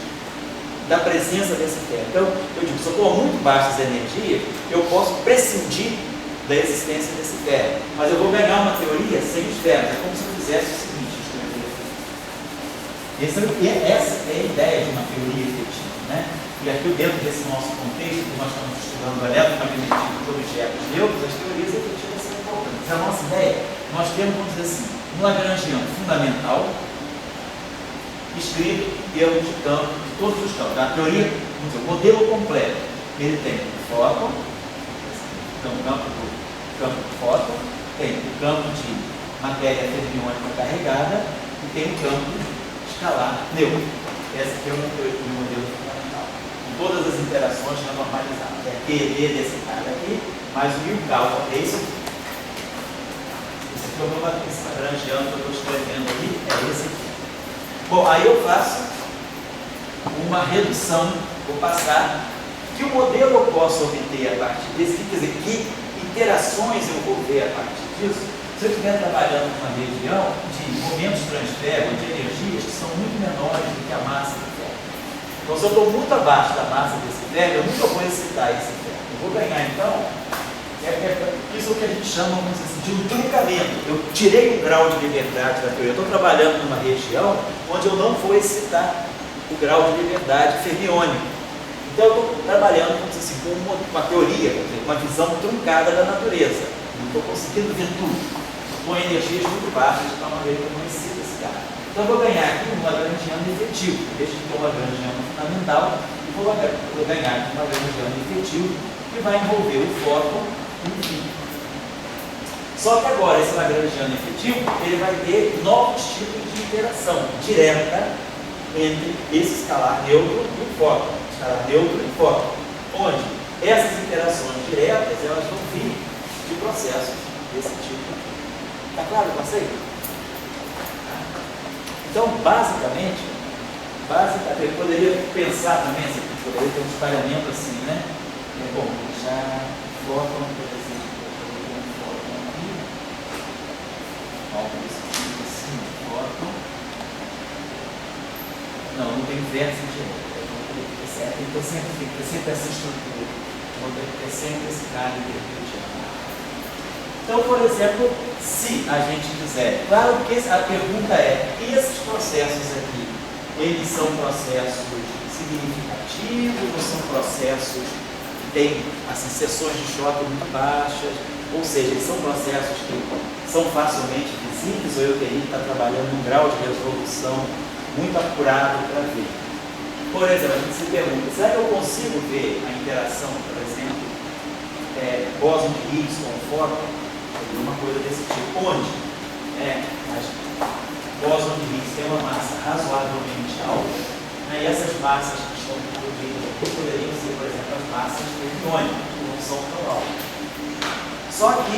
da presença desse férmio? Então eu digo, se eu estou a muito baixas energias, eu posso prescindir da existência desse férmio, mas eu vou ganhar uma teoria sem os férmios. É como se eu fizesse o seguinte, essa é a ideia de uma teoria efetiva, né? E aqui dentro desse nosso contexto, que nós estamos estudando o eletromagnetismo de objetos neutros, as teorias efetivas são importantes. A nossa ideia, nós temos, vamos dizer assim, um lagrangiano fundamental, escrito em termos de campo, de todos os campos. A teoria, vamos dizer, o modelo completo, ele tem o fóton, então o campo do fóton, tem o campo de matéria fermiônica carregada e tem o campo escalar neutro. Esse aqui é o modelo fundamental. Com todas as interações normalizadas. É QD desse cara aqui, mais o Milkau. É isso aqui. Esse aqui é o meu lagrangiano que eu estou escrevendo aqui. É esse aqui. Bom, aí eu faço uma redução. Vou passar. Que o modelo eu posso obter a partir desse aqui? Quer dizer, que interações eu vou ver a partir disso? Se eu estiver trabalhando numa região de momentos transferos, de energias que são muito menores do que a massa do férmio. Então, se eu estou muito abaixo da massa desse férmio, eu nunca vou excitar esse férmio. Eu vou ganhar, então, isso é o que a gente chama, vamos dizer assim, de um truncamento. Eu tirei um grau de liberdade da teoria. Eu estou trabalhando numa região onde eu não vou excitar o grau de liberdade fermiônico. Então, eu estou trabalhando, vamos dizer assim, com uma teoria, uma visão truncada da natureza. Não estou conseguindo ver tudo. Com energias muito baixas, de tal maneira que eu não excito esse cara. Então eu vou ganhar aqui um lagrangiano efetivo. Deixa de ter um lagrangiano fundamental e vou ganhar aqui um lagrangiano efetivo que vai envolver o fóton e o fim. Só que agora, esse lagrangiano efetivo, ele vai ter novos tipos de interação direta entre esse escalar neutro e o fóton. Escalar neutro e fóton. Onde essas interações diretas, elas vão vir de processos desse tipo. Está claro o conceito? Então, basicamente, eu poderia pensar também, assim, poderia ter um espalhamento assim, né? Bom, já fóton, por exemplo, um fóton aqui, algo desse tipo assim, fóton. Não tem vértice direto. Tem que ter sempre essa estrutura. Vou ter que ter sempre esse cara intermediário. Então, por exemplo, se a gente quiser, claro que a pergunta é, esses processos aqui, eles são processos significativos ou são processos que têm assim, seções de choque muito baixas, ou seja, eles são processos que são facilmente visíveis ou eu teria que estar trabalhando num grau de resolução muito apurado para ver. Por exemplo, a gente se pergunta, será que eu consigo ver a interação, por exemplo, bóson de Higgs com fóton? Uma coisa desse tipo. Onde bóson de Higgs tem uma massa razoavelmente alta, e essas massas que estão produzidas aqui poderiam ser, por exemplo, as massas fermiônicas, que não são tão altas. Só que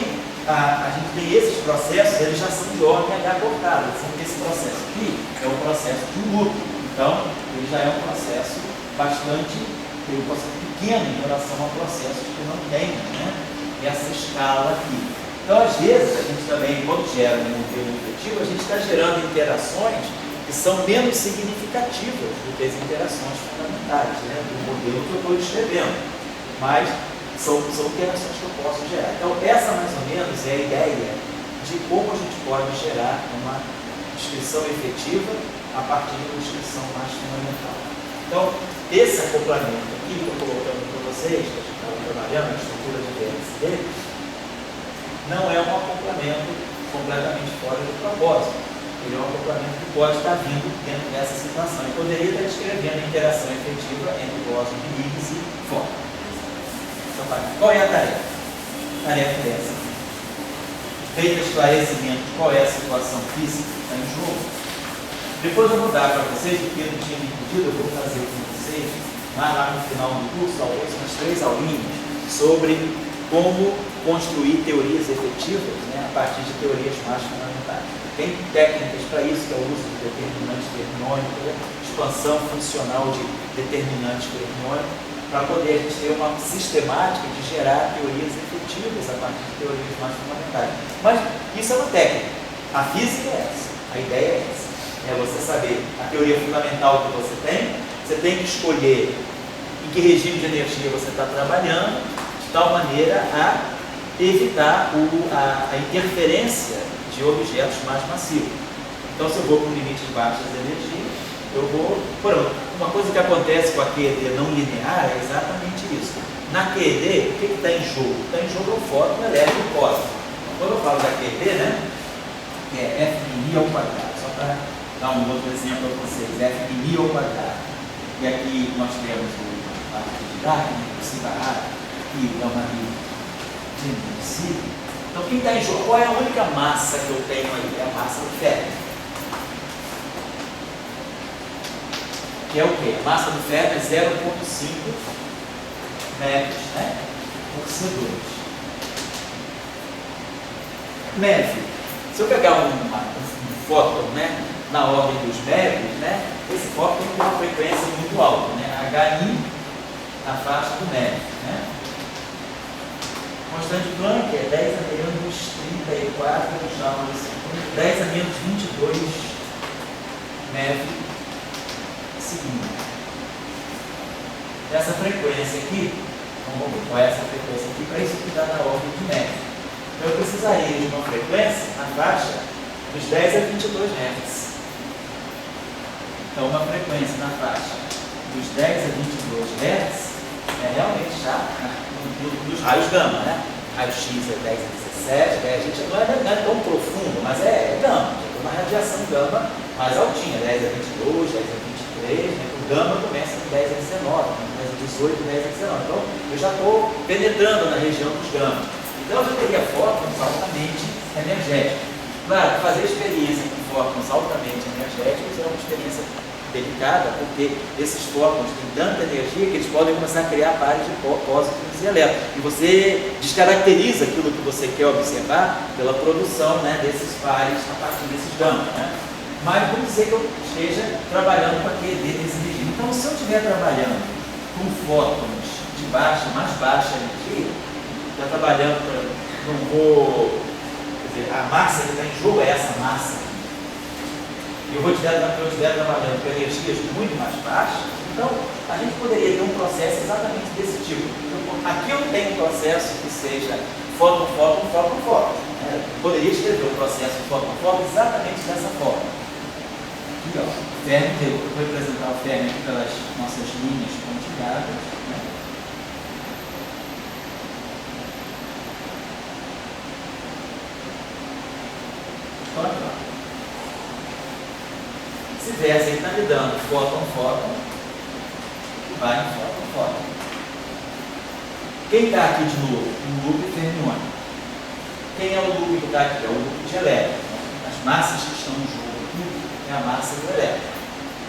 a gente tem esses processos, eles já são de ordem H cortada, sendo que esse processo aqui é um processo de luto. Então, ele já é um processo bastante pequeno em relação a processos que não têm essa escala aqui. Então, às vezes, a gente também, quando gera um modelo efetivo, a gente está gerando interações que são menos significativas do que as interações fundamentais do modelo que eu estou descrevendo. Mas são interações que eu posso gerar. Então, essa mais ou menos é a ideia de como a gente pode gerar uma descrição efetiva a partir de uma descrição mais fundamental. Então, esse acoplamento aqui que eu estou colocando para vocês, que a gente estava trabalhando, a estrutura de vértice dele, não é um acoplamento completamente fora do propósito. Ele é um acoplamento que pode estar vindo dentro dessa situação. Eu poderia estar descrevendo a interação efetiva entre bóson de Higgs e fóton. Então, qual é a tarefa? A tarefa é essa. Feito esclarecimento de qual é a situação física que está em jogo, depois eu vou dar para vocês, o que eu não tinha me pedido, eu vou fazer com vocês, lá no final do curso, talvez umas 3 aulinhas, sobre como construir teorias efetivas a partir de teorias mais fundamentais. Tem técnicas para isso, que é o uso de determinantes fermiônicos, expansão funcional de determinantes fermiônicos, para poder a gente ter uma sistemática de gerar teorias efetivas a partir de teorias mais fundamentais. Mas isso é uma técnica. A física é essa, a ideia é essa. É você saber a teoria fundamental que você tem que escolher em que regime de energia você está trabalhando, de tal maneira a evitar a interferência de objetos mais massivos. Então, se eu vou com limites baixos de energia, eu vou... Uma coisa que acontece com a QED não linear é exatamente isso. Na QED, o que está em jogo? Está em jogo o fóton, o elétron e o cósmon. Quando eu falo da QED, que é F ao quadrado, só para dar um outro exemplo para vocês, F ao quadrado. E aqui nós temos o parte de Dirac, o Cibará, e o gama de Então, quem está em jogo? Qual é a única massa que eu tenho aí? É a massa do ferro. Que é o quê? A massa do ferro é 0,5 metros por C2. MEV. Se eu pegar um fóton na ordem dos MEVs, esse fóton tem uma frequência muito alta, HI na faixa do MEV. Constante Planck é 10 a menos 34, 10 a menos 22 MeV segundo. Essa frequência aqui, vamos ver qual é essa frequência aqui, para isso que dá na ordem de MeV. Então eu precisaria de uma frequência na faixa dos 10 a 22 Hz. Então uma frequência na faixa dos 10 a 22 Hz é realmente já dos raios gama, Raio X é 10 a 17, a gente não é tão profundo, mas é gama, é uma radiação gama mais altinha, 10 a 22, 10 a 23, o gama começa com 10 a 19, 10 a 18, 10 a 19, então eu já estou penetrando na região dos gama. Então eu já teria fótons altamente energética. Claro, fazer experiência com fótons altamente energéticos é uma experiência delicada, porque esses fótons têm tanta energia que eles podem começar a criar pares de pósitrons e elétrons. E você descaracteriza aquilo que você quer observar pela produção, né, desses pares a partir desses campos. Né? Mas vamos dizer que eu esteja trabalhando com aquele desse regime. Então, se eu estiver trabalhando com fótons de mais baixa energia, está trabalhando, não vou, quer dizer, a massa que está em jogo é essa massa. Eu estiver trabalhando com energias muito mais baixas, então a gente poderia ter um processo exatamente desse tipo. Aqui eu tenho um processo que seja fóton. Né? Eu poderia escrever o processo fóton exatamente dessa forma. Aqui, ó, Fermi, eu vou representar o Fermi aqui pelas nossas linhas pontilhadas. Né? Olha. Se viesse, ele está me dando fóton, vai em fóton. Quem está aqui de novo? Um loop fermiônico. Quem é o loop que está aqui? É o loop de elétrons. As massas que estão em jogo aqui é a massa do elétron.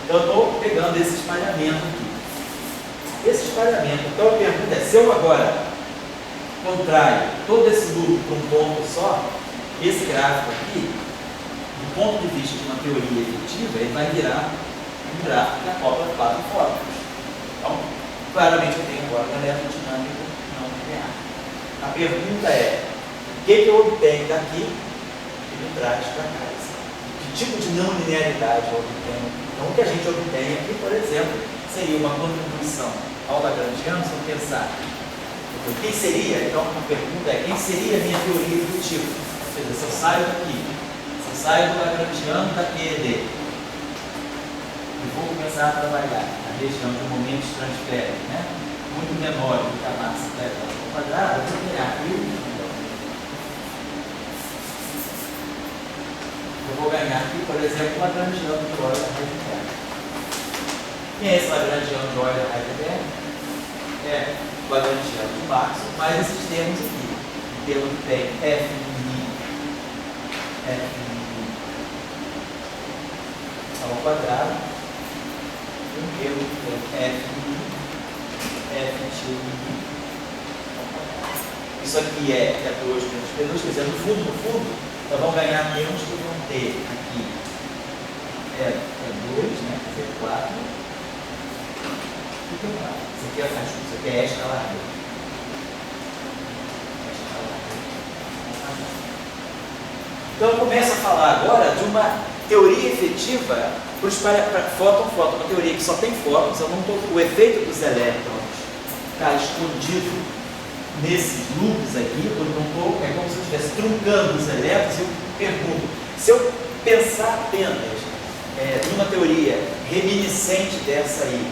Então, eu estou pegando esse espalhamento aqui. Esse espalhamento, então a pergunta é, se eu agora contraio todo esse loop para um ponto só, esse gráfico aqui, do ponto de vista de uma teoria efetiva, ele vai virar um gráfico que acopla 4 fótons. Então, claramente eu tenho agora uma eletrodinâmica não linear. A pergunta é, o que eu obtenho daqui e me traz para cá? Que tipo de não linearidade eu obtenho? Então, o que a gente obtém aqui, por exemplo, seria uma contribuição ao lagrangiano, se eu pensar. Quem seria? Então, a pergunta é, quem seria a minha teoria efetiva? Ou seja, se eu saio daqui, saio do lagrangiano da QED e vou começar a trabalhar na região de momentos transféricos, né? Muito menores do que a massa da elétron quadrada, eu vou ganhar aqui. Eu vou ganhar aqui, por exemplo, o lagrangiano de Euler-Heisenberg. Quem é esse lagrangiano de Euler-Heisenberg? É o lagrangiano de Maxwell, mais esses termos aqui. O termo que tem F ao quadrado, um termo que tem F ao quadrado. Isso aqui é 2 menos P2, quer dizer, no fundo, nós vamos ganhar menos que vão ter aqui. É 2, né? Quer dizer, 4. E tem 4. Isso aqui é isso aqui é escalar. Então eu começo a falar agora de uma teoria efetiva para fóton, uma teoria que só tem fótons. Eu não tô, o efeito dos elétrons está escondido nesses loops aqui, é como se eu estivesse truncando os elétrons. Eu pergunto, se eu pensar apenas numa teoria reminiscente dessa aí,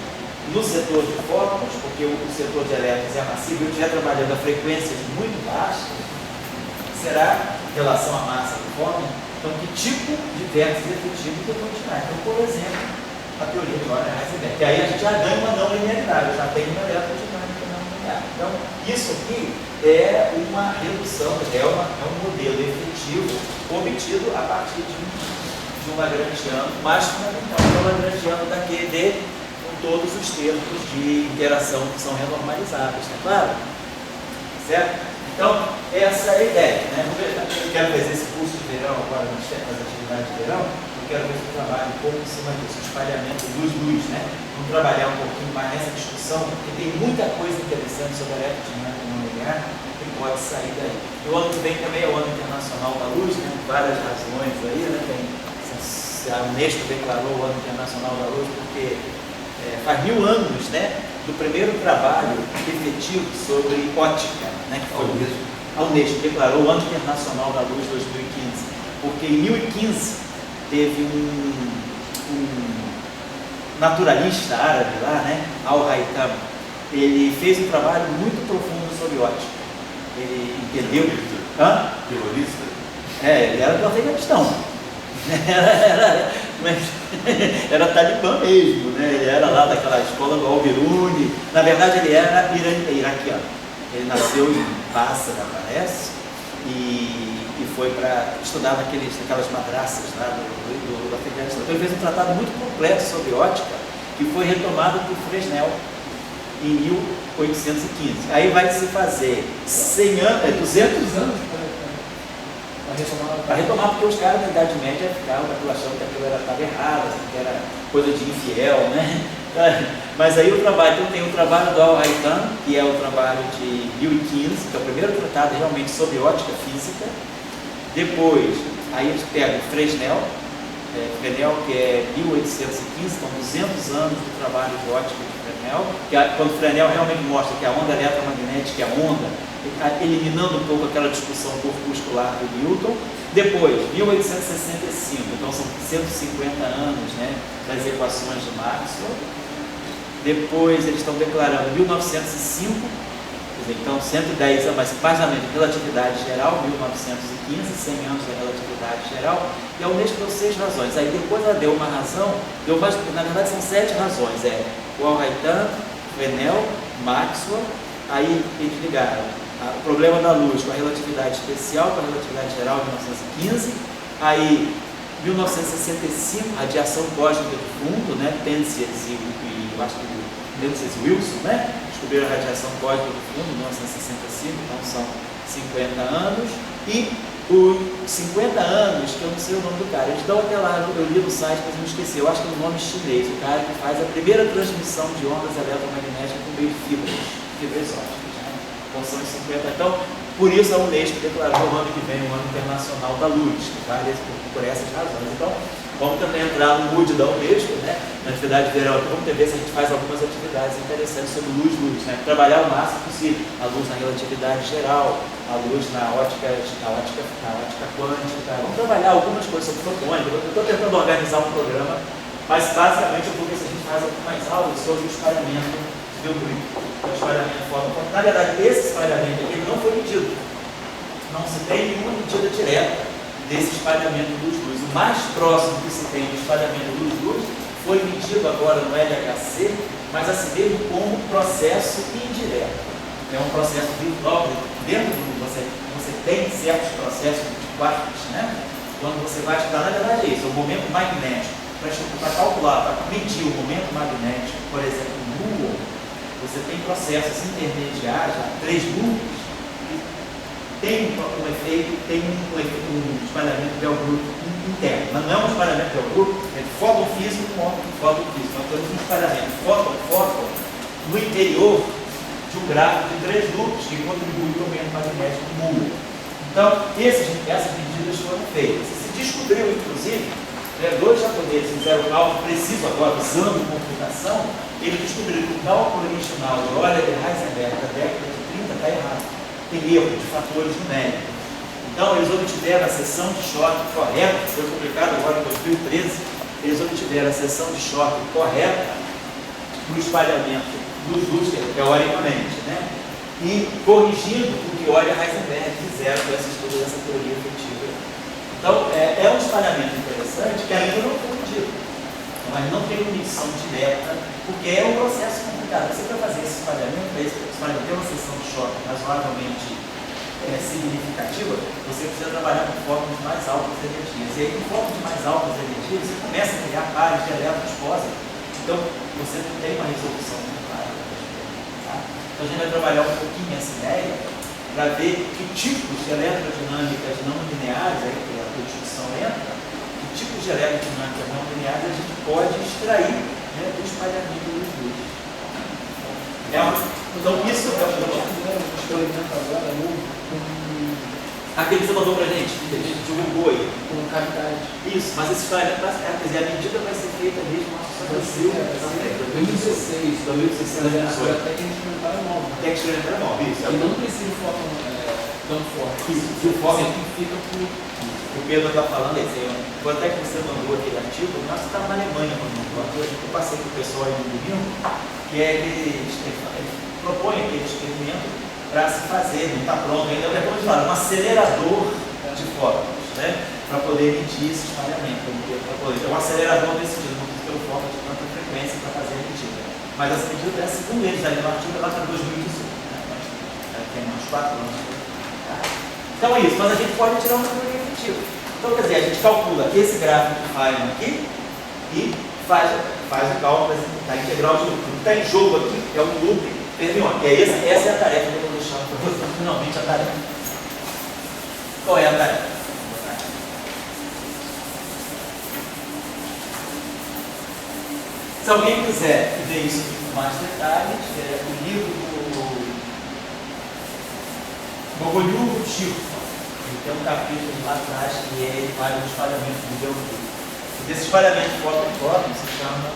no setor de fótons, porque o setor de elétrons é massivo, eu estiver trabalhando a frequências muito baixas, será em relação à massa do fóton. Então, que tipo de vértice efetivo que eu vou tirar? Então, por exemplo, a teoria de Euler-Heisenberg, que aí a gente já ganha uma não linearidade, eu já tenho uma eletrodinâmica não linear. Então, isso aqui é uma redução, é um modelo efetivo obtido a partir de um lagrangiano, mais fundamental, que é o lagrangiano da QED, com todos os termos de interação que são renormalizáveis, tá claro? Certo? Então, essa é a ideia, né? Eu quero fazer esse curso de verão agora, nas atividades de verão, eu quero ver se eu trabalho um pouco em cima disso, espalhamento luz-luz, né? Vamos trabalhar um pouquinho mais nessa discussão, porque tem muita coisa interessante sobre a eletrodinâmica não linear que pode sair daí. E o ano que vem também é o Ano Internacional da Luz, né? Por várias razões aí, né? A Unesco declarou o Ano Internacional da Luz porque faz 1000 anos, né? Do primeiro trabalho efetivo sobre ótica, né, que foi a Unesco declarou o Ano Internacional da Luz 2015, porque em 1015 teve um naturalista árabe lá, né, Al-Haytham, ele fez um trabalho muito profundo sobre ótica. Ele entendeu. Terrorista? Ele era do Afeganistão. Era talibã mesmo, né? Ele era lá daquela escola do Al-Biruni. Na verdade, ele era iraquiano. Ele nasceu em Basra, parece, e foi para estudar naquelas madraças lá do Afeganistão. Então ele fez um tratado muito completo sobre ótica, que foi retomado por Fresnel em 1815. Aí vai se fazer 100 anos, 200 anos para retomar, porque os caras da Idade Média ficavam achando que aquilo estava errado, que era coisa de infiel, né? Mas aí o trabalho, então tem o trabalho do Al-Haytham, que é o trabalho de 1015, que é o primeiro tratado realmente sobre ótica física. Depois, aí eles pegam Fresnel, que é 1815, então 200 anos do trabalho de ótica de Fresnel, quando Fresnel realmente mostra que a onda eletromagnética é a onda, eliminando um pouco aquela discussão corpuscular do Newton. Depois, 1865, então são 150 anos, né, das equações de Maxwell. Depois eles estão declarando 1905, então 110 anos, mas basicamente relatividade geral, 1915, 100 anos da relatividade geral, e a Unesco deu 6 razões. Aí depois ela deu uma razão, na verdade são 7 razões, o Al-Haytham, Fresnel, Maxwell, aí eles ligaram o problema da luz com a relatividade especial, com a relatividade geral, 1915, aí 1965, radiação cósmica de fundo, né, Penzias e acho que Penzias e Wilson, né, descobriram a radiação cósmica de fundo, 1965, então são 50 anos, e os 50 anos, que eu não sei o nome do cara, eles dão até lá, eu li no site, mas eu não esqueci, eu acho que é o nome chinês, o cara que faz a primeira transmissão de ondas eletromagnéticas por meio de fibras ópticas, né? Então são os 50. Então, por isso a Unesco declarou o ano que vem o Ano Internacional da Luz, que vale por essas razões. Então, vamos também entrar no mood da Unesco, né? Na atividade de verão, vamos ver se a gente faz algumas atividades interessantes sobre luz, né? Trabalhar o máximo possível, a luz na relatividade geral, a luz na ótica quântica. Vamos trabalhar algumas coisas sobre fotônica. Eu estou tentando organizar um programa, mas basicamente eu vou ver se a gente faz algumas aulas sobre o espalhamento do grupo, o espalhamento fotônico. Na verdade, esse espalhamento aqui não foi medido. Não se tem nenhuma medida direta desse espalhamento luz-luz. O mais próximo que se tem do espalhamento luz-luz foi medido agora no LHC, mas assim mesmo como processo indireto. É um processo virtual, dentro do você tem certos processos de quartos, né? Quando você vai estudar, na verdade é isso, o momento magnético. Para calcular, para medir o momento magnético, por exemplo, no muon, você tem processos intermediários, 3 núcleos, tem um efeito, tem um espalhamento de Bell Group interno, mas não é um espalhamento de Bell Group, é fóton físico com fóton físico. Nós temos um espalhamento fóton no interior de um gráfico de 3 núcleos que contribuem para o momento magnético do muon. Então, essas medidas foram feitas. Se descobriu, inclusive, 2 japoneses fizeram o cálculo preciso agora, usando computação, eles descobriram que o cálculo original de Euler e Heisenberg da década de 30 está errado. Tem erro de fatores numéricos. Então, eles obtiveram a seção de choque correta, foi publicado agora em 2013, eles obtiveram a seção de choque correta para o espalhamento dos luz, teoricamente, né? E corrigindo o que Euler e Heisenberg fizeram com esse estudo dessa teoria efetiva. Então, é um espalhamento interessante que ainda não foi medido, mas não tem uma medição direta, porque é um processo complicado. Você vai fazer esse espalhamento ter uma seção de choque razoavelmente significativa, você precisa trabalhar com fórmulas de mais altas energias. E aí, com fórmulas de mais altas energias, você começa a criar pares de elétrons positivo. Então, você não tem uma resolução muito clara. Tá? Então, a gente vai trabalhar um pouquinho essa ideia para ver que tipos de eletrodinâmicas não lineares, aí que a discussão entra, que tipos de eletrodinâmicas não lineares a gente pode extrair, né, do espalhamento dos luz. Então, isso é um experimento agora aquele que você mandou para a gente divulgou aí. com cavidade. Isso, mas esse espalhamento, quer dizer, a medida vai ser feita mesmo no Brasil. 2016. 2016. Até que a gente experimentar é novo. Até que experimentar é novo, isso. E não precisa de fóton tão forte. Isso, o fóton fica por. O Pedro está falando aí, até que você mandou aquele artigo, nós estávamos na Alemanha quando mandou, eu passei com o pessoal aí no domingo, que é que eles propõem aquele experimento para se fazer, não está pronto ainda, é como eu falo, um acelerador de fótons, né? Para poder medir esse espalhamento. Então, um acelerador desse tipo, não precisa ter um fóton de tanta frequência para fazer a medida. Mas essa medida é segundo eles, aí no artigo lá para 2018, né? Tem uns 4 anos. Tá? Então é isso, mas a gente pode tirar uma Então, quer dizer, a gente calcula esse gráfico de Feynman aqui e faz o cálculo da integral de loop. O que está em jogo aqui é o loop fermiônico. E essa é a tarefa que eu vou deixar para você. Finalmente a tarefa. Qual é a tarefa? Se alguém quiser ver isso com mais detalhes, o livro do Gogoliu Chilton, ele tem um capítulo lá atrás que ele faz o espalhamento do Gogoliu. Desse espalhamento de foto em foto se chama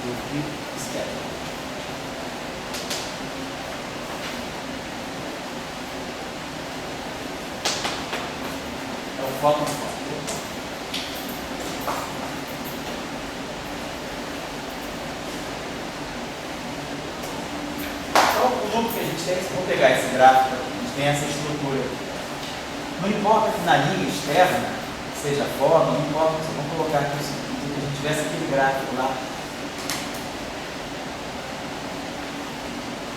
Gogoliu Schedule. É o foto em foto. Que a gente tem, se for pegar esse gráfico, a gente tem essa estrutura. Não importa que na linha externa seja a forma, não importa, vamos colocar aqui se a gente tivesse aquele gráfico lá.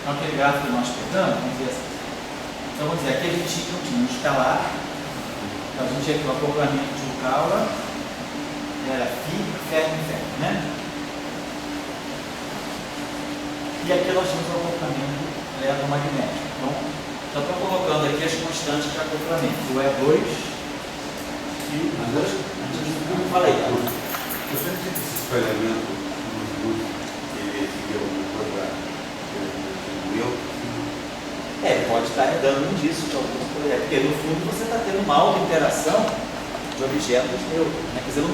Então, aquele gráfico que nós pegamos, vamos dizer assim. Então, vamos dizer, aqui a gente não tinha um escalar, então a gente tinha aqui o acoplamento de Yukawa, era φ, ferro, né? E aqui nós temos o acoplamento eletromagnético. Então, estou colocando aqui as constantes de acoplamento. O E2 e o 2. Como eu falei, você tem esse espalhamento nos grupos que ele seguiu no programa? Pode estar dando indício de alguns projetos, porque no fundo você está tendo uma alta interação de objetos neutros. Né? Quer dizer,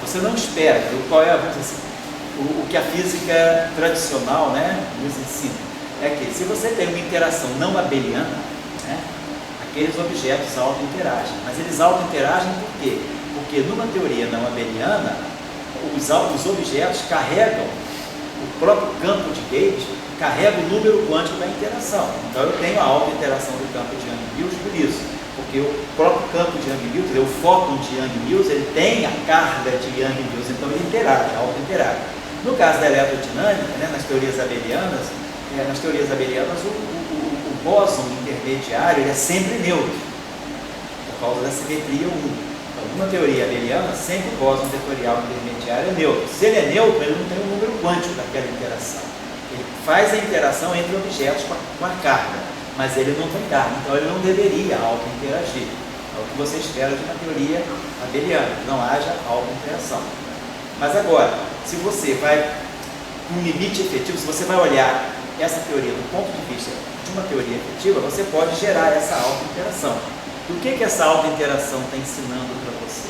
você não espera, qual é o que a física tradicional, né, nos ensina. É que se você tem uma interação não abeliana, né, aqueles objetos auto-interagem. Mas eles auto-interagem por quê? Porque numa teoria não abeliana, os objetos carregam, o próprio campo de gauge carrega o número quântico da interação. Então eu tenho a auto-interação do campo de Young-Mills por isso. Porque o próprio campo de Young-Mills, o fóton de Young-Mills, ele tem a carga de Young-Mills, então ele interage, auto-interage. No caso da eletrodinâmica, né, nas teorias abelianas, o bóson intermediário ele é sempre neutro, por causa da simetria 1. Então, numa teoria abeliana, sempre o bóson vetorial intermediário é neutro. Se ele é neutro, ele não tem um número quântico daquela interação. Ele faz a interação entre objetos com a carga, mas ele não tem carga, então ele não deveria auto-interagir. É o que você espera de uma teoria abeliana, que não haja auto-interação. Mas agora, se você vai com um limite efetivo, se você vai olhar essa teoria do ponto de vista de uma teoria efetiva, você pode gerar essa auto-interação. E o que essa auto-interação está ensinando para você?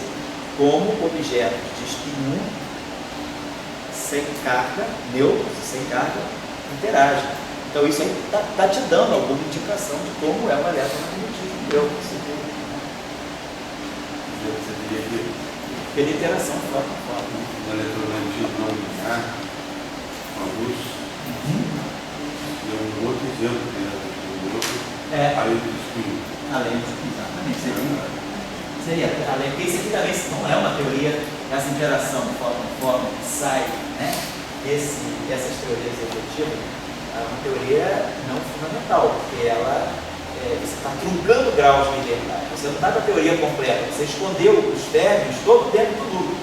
Como objetos de spin 1 sem carga, neutros sem carga, interagem. Então isso aí está te dando alguma indicação de como é o eletromagnetismo neutro. Você diria que pela interação forma a forma. o eletromagnetismo não linear, com a luz, é um outro exemplo de eletromagnetismo neutro, além do espinho. Além do espinho, exatamente. Seria além, porque isso aqui também não é uma teoria, essa interação de forma que sai, né, dessas teorias efetivas, é uma teoria não fundamental, porque ela você está truncando graus de liberdade. Você não está com a teoria completa, você escondeu os términos todo dentro do núcleo.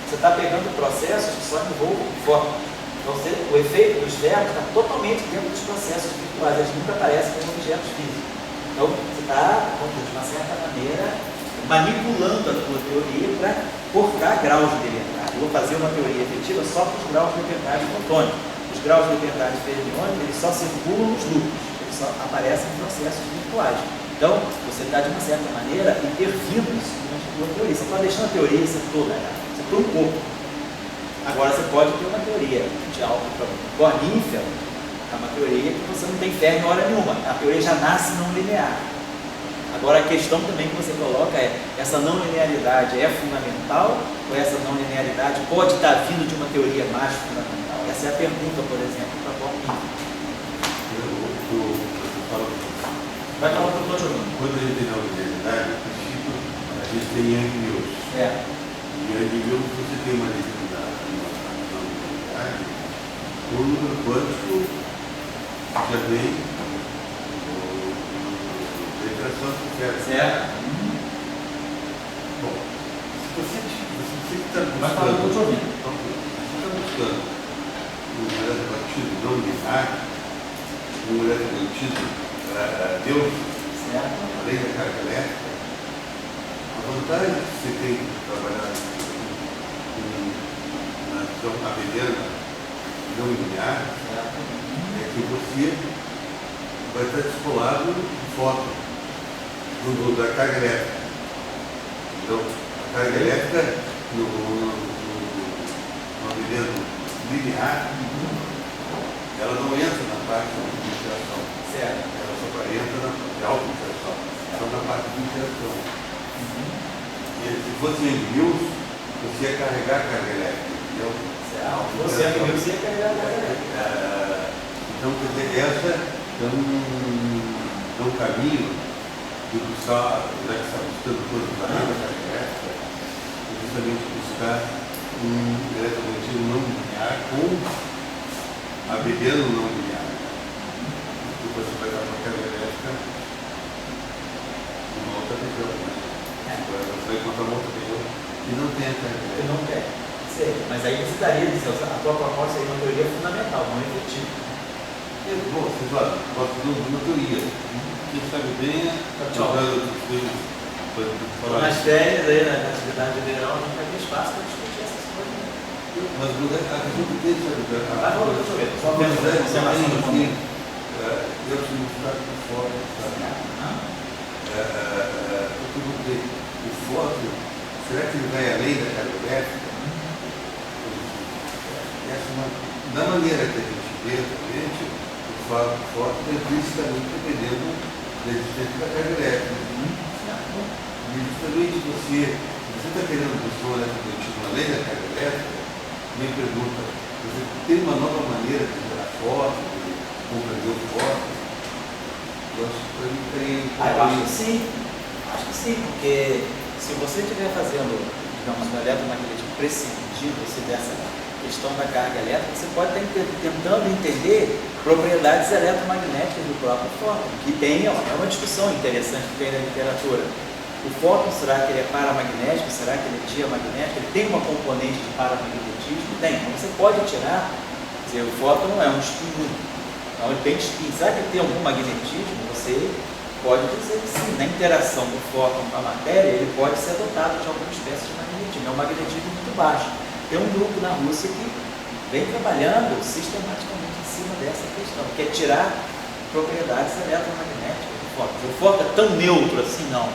Você está pegando processos que só envolvem fóton. Então, o efeito dos términos está totalmente dentro dos processos virtuais, eles nunca aparecem como objetos físicos. Então, você está, de uma certa maneira, manipulando a tua teoria para cortar graus de liberdade. Eu vou fazer uma teoria efetiva só com os graus de liberdade fotônicos. Os graus de liberdade fermiônica, eles só circulam nos núcleos. Só aparecem em processos virtuais. Então, você está, de uma certa maneira, intervindo na sua teoria. Você está deixando a teoria ser toda errada. Você põe um pouco. Agora, você pode ter uma teoria de algo cornífero, é uma teoria que você não tem fé em hora nenhuma. A teoria já nasce não linear. Agora, a questão também que você coloca é, essa não linearidade é fundamental ou essa não linearidade pode estar vindo de uma teoria mais fundamental? Essa é a pergunta, por exemplo, para Bohr. Vai falar o que eu estou jogando. Quando a gente tem a universidade, no princípio, a gente tem Young-Mills. E Young-Mills, você tem uma determinada universidade, o número quântico já vem, ligação com o ferro. Certo? Bom, se você está Vai falar, eu estou te buscando, ouvindo. você está buscando um eletrobatido não linear, um eletrobatido Deus, Certo? além da carga elétrica, a vantagem que você tem de trabalhar na visão abeliana não linear é que você vai estar descolado do fóton, da carga elétrica. Então, a carga elétrica no abeliano linear, ela não entra na parte de interação. Certo. Ela só entra na parte de auto-interação, só na parte de interação. E se fosse em Mills, você ia carregar a carga elétrica, entendeu? Certo. Você é você ia carregar a carga elétrica. Então, quer dizer, essa é um caminho de buscar, já que está buscando coisas além da carga elétrica, é justamente buscar um eletromagnetismo não linear com abeliano não linear. E você vai dar uma carga elétrica numa outra região, né? Você vai encontrar uma outra região que não tem a carga elétrica. Não tem. Sei. Mas aí precisaria dizer, a tua proposta aí é uma teoria fundamental, não efetiva. Bom, vocês olham, gosto de uma teoria. Quem sabe bem é nas férias aí, na atividade de verão, a gente vai ter espaço para discutir essas coisas. mas a gente tem, sabe? Vai falando, deixa eu ver. Só Mas pensando em observação do momento. eu preciso mostrar por fora, sabe? Porque eu vou dizer, o fóton, será que ele vai além da carga elétrica? Da maneira que a gente vê, realmente, o fóton é implicitamente dependendo da existência da carga elétrica. E justamente você está querendo buscar um eletromagnetismo além da carga elétrica, me pergunta, você tem uma nova maneira de gerar fóton, de compreender o fóton? Eu acho que para mim tem. Eu acho que sim. Acho que sim, porque se você estiver fazendo, digamos, um eletromagnetismo prescindido, dessa questão da carga elétrica, você pode estar tentando entender propriedades eletromagnéticas do próprio fóton, que tem, é uma discussão interessante que tem na literatura. O fóton, será que ele é paramagnético? Será que ele é diamagnético? Ele tem uma componente de paramagnetismo? Tem. Então você pode tirar, dizer, o fóton é um espinho, então ele tem espinho. Será que ele tem algum magnetismo? Você pode dizer que sim. Na interação do fóton com a matéria, ele pode ser dotado de alguma espécie de magnetismo. É um magnetismo muito baixo. Tem um grupo na Rússia que vem trabalhando sistematicamente em cima dessa questão, que é tirar propriedades eletromagnéticas do fóton. O fóton é tão neutro assim? Não.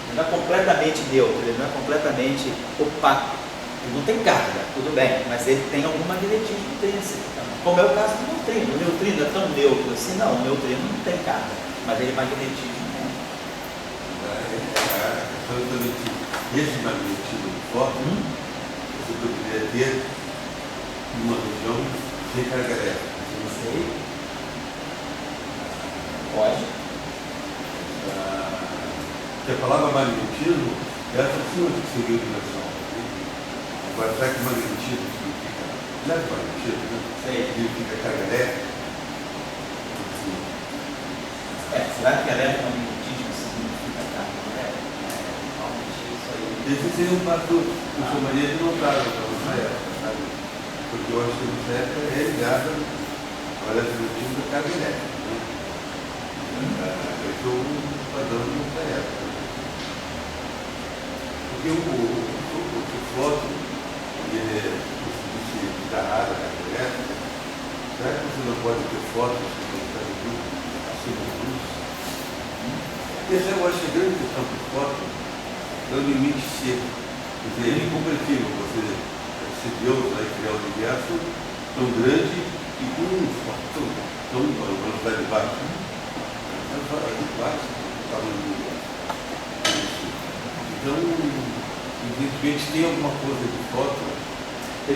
Ele não é completamente neutro, ele não é completamente opaco. Ele não tem carga, tudo bem, mas ele tem algum magnetismo intrínseco. Como é o caso do neutrino. O neutrino é tão neutro assim? Não, o neutrino não tem carga, mas ele magnetismo tem. Esse magnetismo do fóton, você poderia ter numa região sem carga elétrica. Não sei. Pode. Porque a palavra magnetismo é acima do que seria dimensão. Agora, será que magnetismo significa? Não é magnetismo, né? Significa carga elétrica? Será que eletromagnetismo significa carga elétrica? Realmente isso aí. Esse seria um passo que eu chamaria de notável para nossa época, sabe? Porque eu acho que nossa época é ligada ao eletromagnetismo da carga elétrica. Né? Esse é o padrão da nossa época. Porque o fóton, se desgarrar da carga elétrica, será que você não pode ter fótons que não estão em grupo acima da luz? Essa eu acho que a grande questão do fóton é o limite seco. Quer dizer, é incompreensível você ser Deus vai criar o universo tão grande e com um fóton tão velocidade baixa. A velocidade baixa o tamanho do universo. Então, evidentemente, tem alguma coisa de fóton. Ele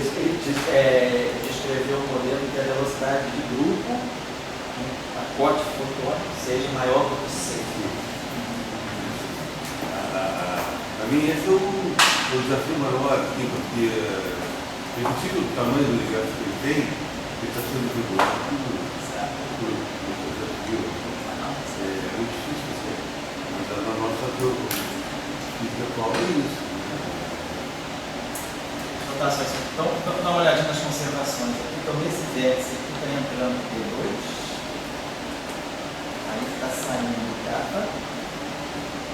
descreveu um modelo que a velocidade de grupo, um pacote fotônico, seja maior do que 6. Para mim, esse é o desafio maior, assim, porque é possível o tamanho do universo que ele tem, ele está sendo regulado por desafio. É muito difícil você atual é isso. Notações. Então, dá uma olhadinha nas conservações aqui. Então, nesse vértice aqui está entrando P2. Aí está saindo capa.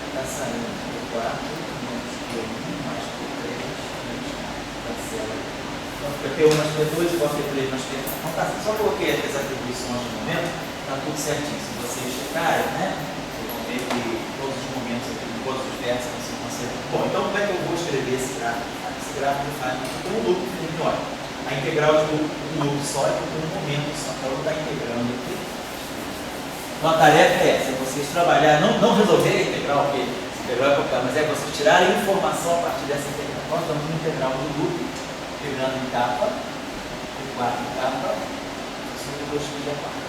Está saindo P4, menos P1, mais P3, menos cancela. Então, fica P1 mais P2 igual a P3 mais P4. Então, tá, só coloquei aqui as atribuições no momento, está tudo certinho. Se vocês checarem, né? Vocês vão ver que todos os momentos aqui, todos os vértices vão ser conservados. Bom, então como é que eu vou escrever esse gráfico? Esse gráfico faz como um loop infinito. Olha, a integral de um loop só é por um momento só. Então, eu vou estar integrando aqui. Uma tarefa é essa, é vocês trabalhar, não resolver a integral, porque a integral é qualquer, mas é vocês tirarem informação a partir dessa integral. Nós estamos no integral do loop, pegando em capa, P4 em capa, sobre 2π a 4.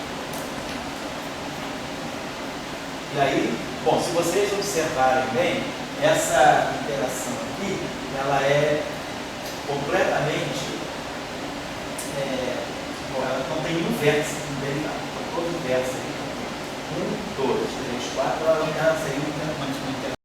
E aí, bom, se vocês observarem bem, essa interação aqui, ela é completamente, bom, ela não tem nenhum vértice derivado, todo vértice aqui. 1, 2, 3, 4, ela não seria uma interação.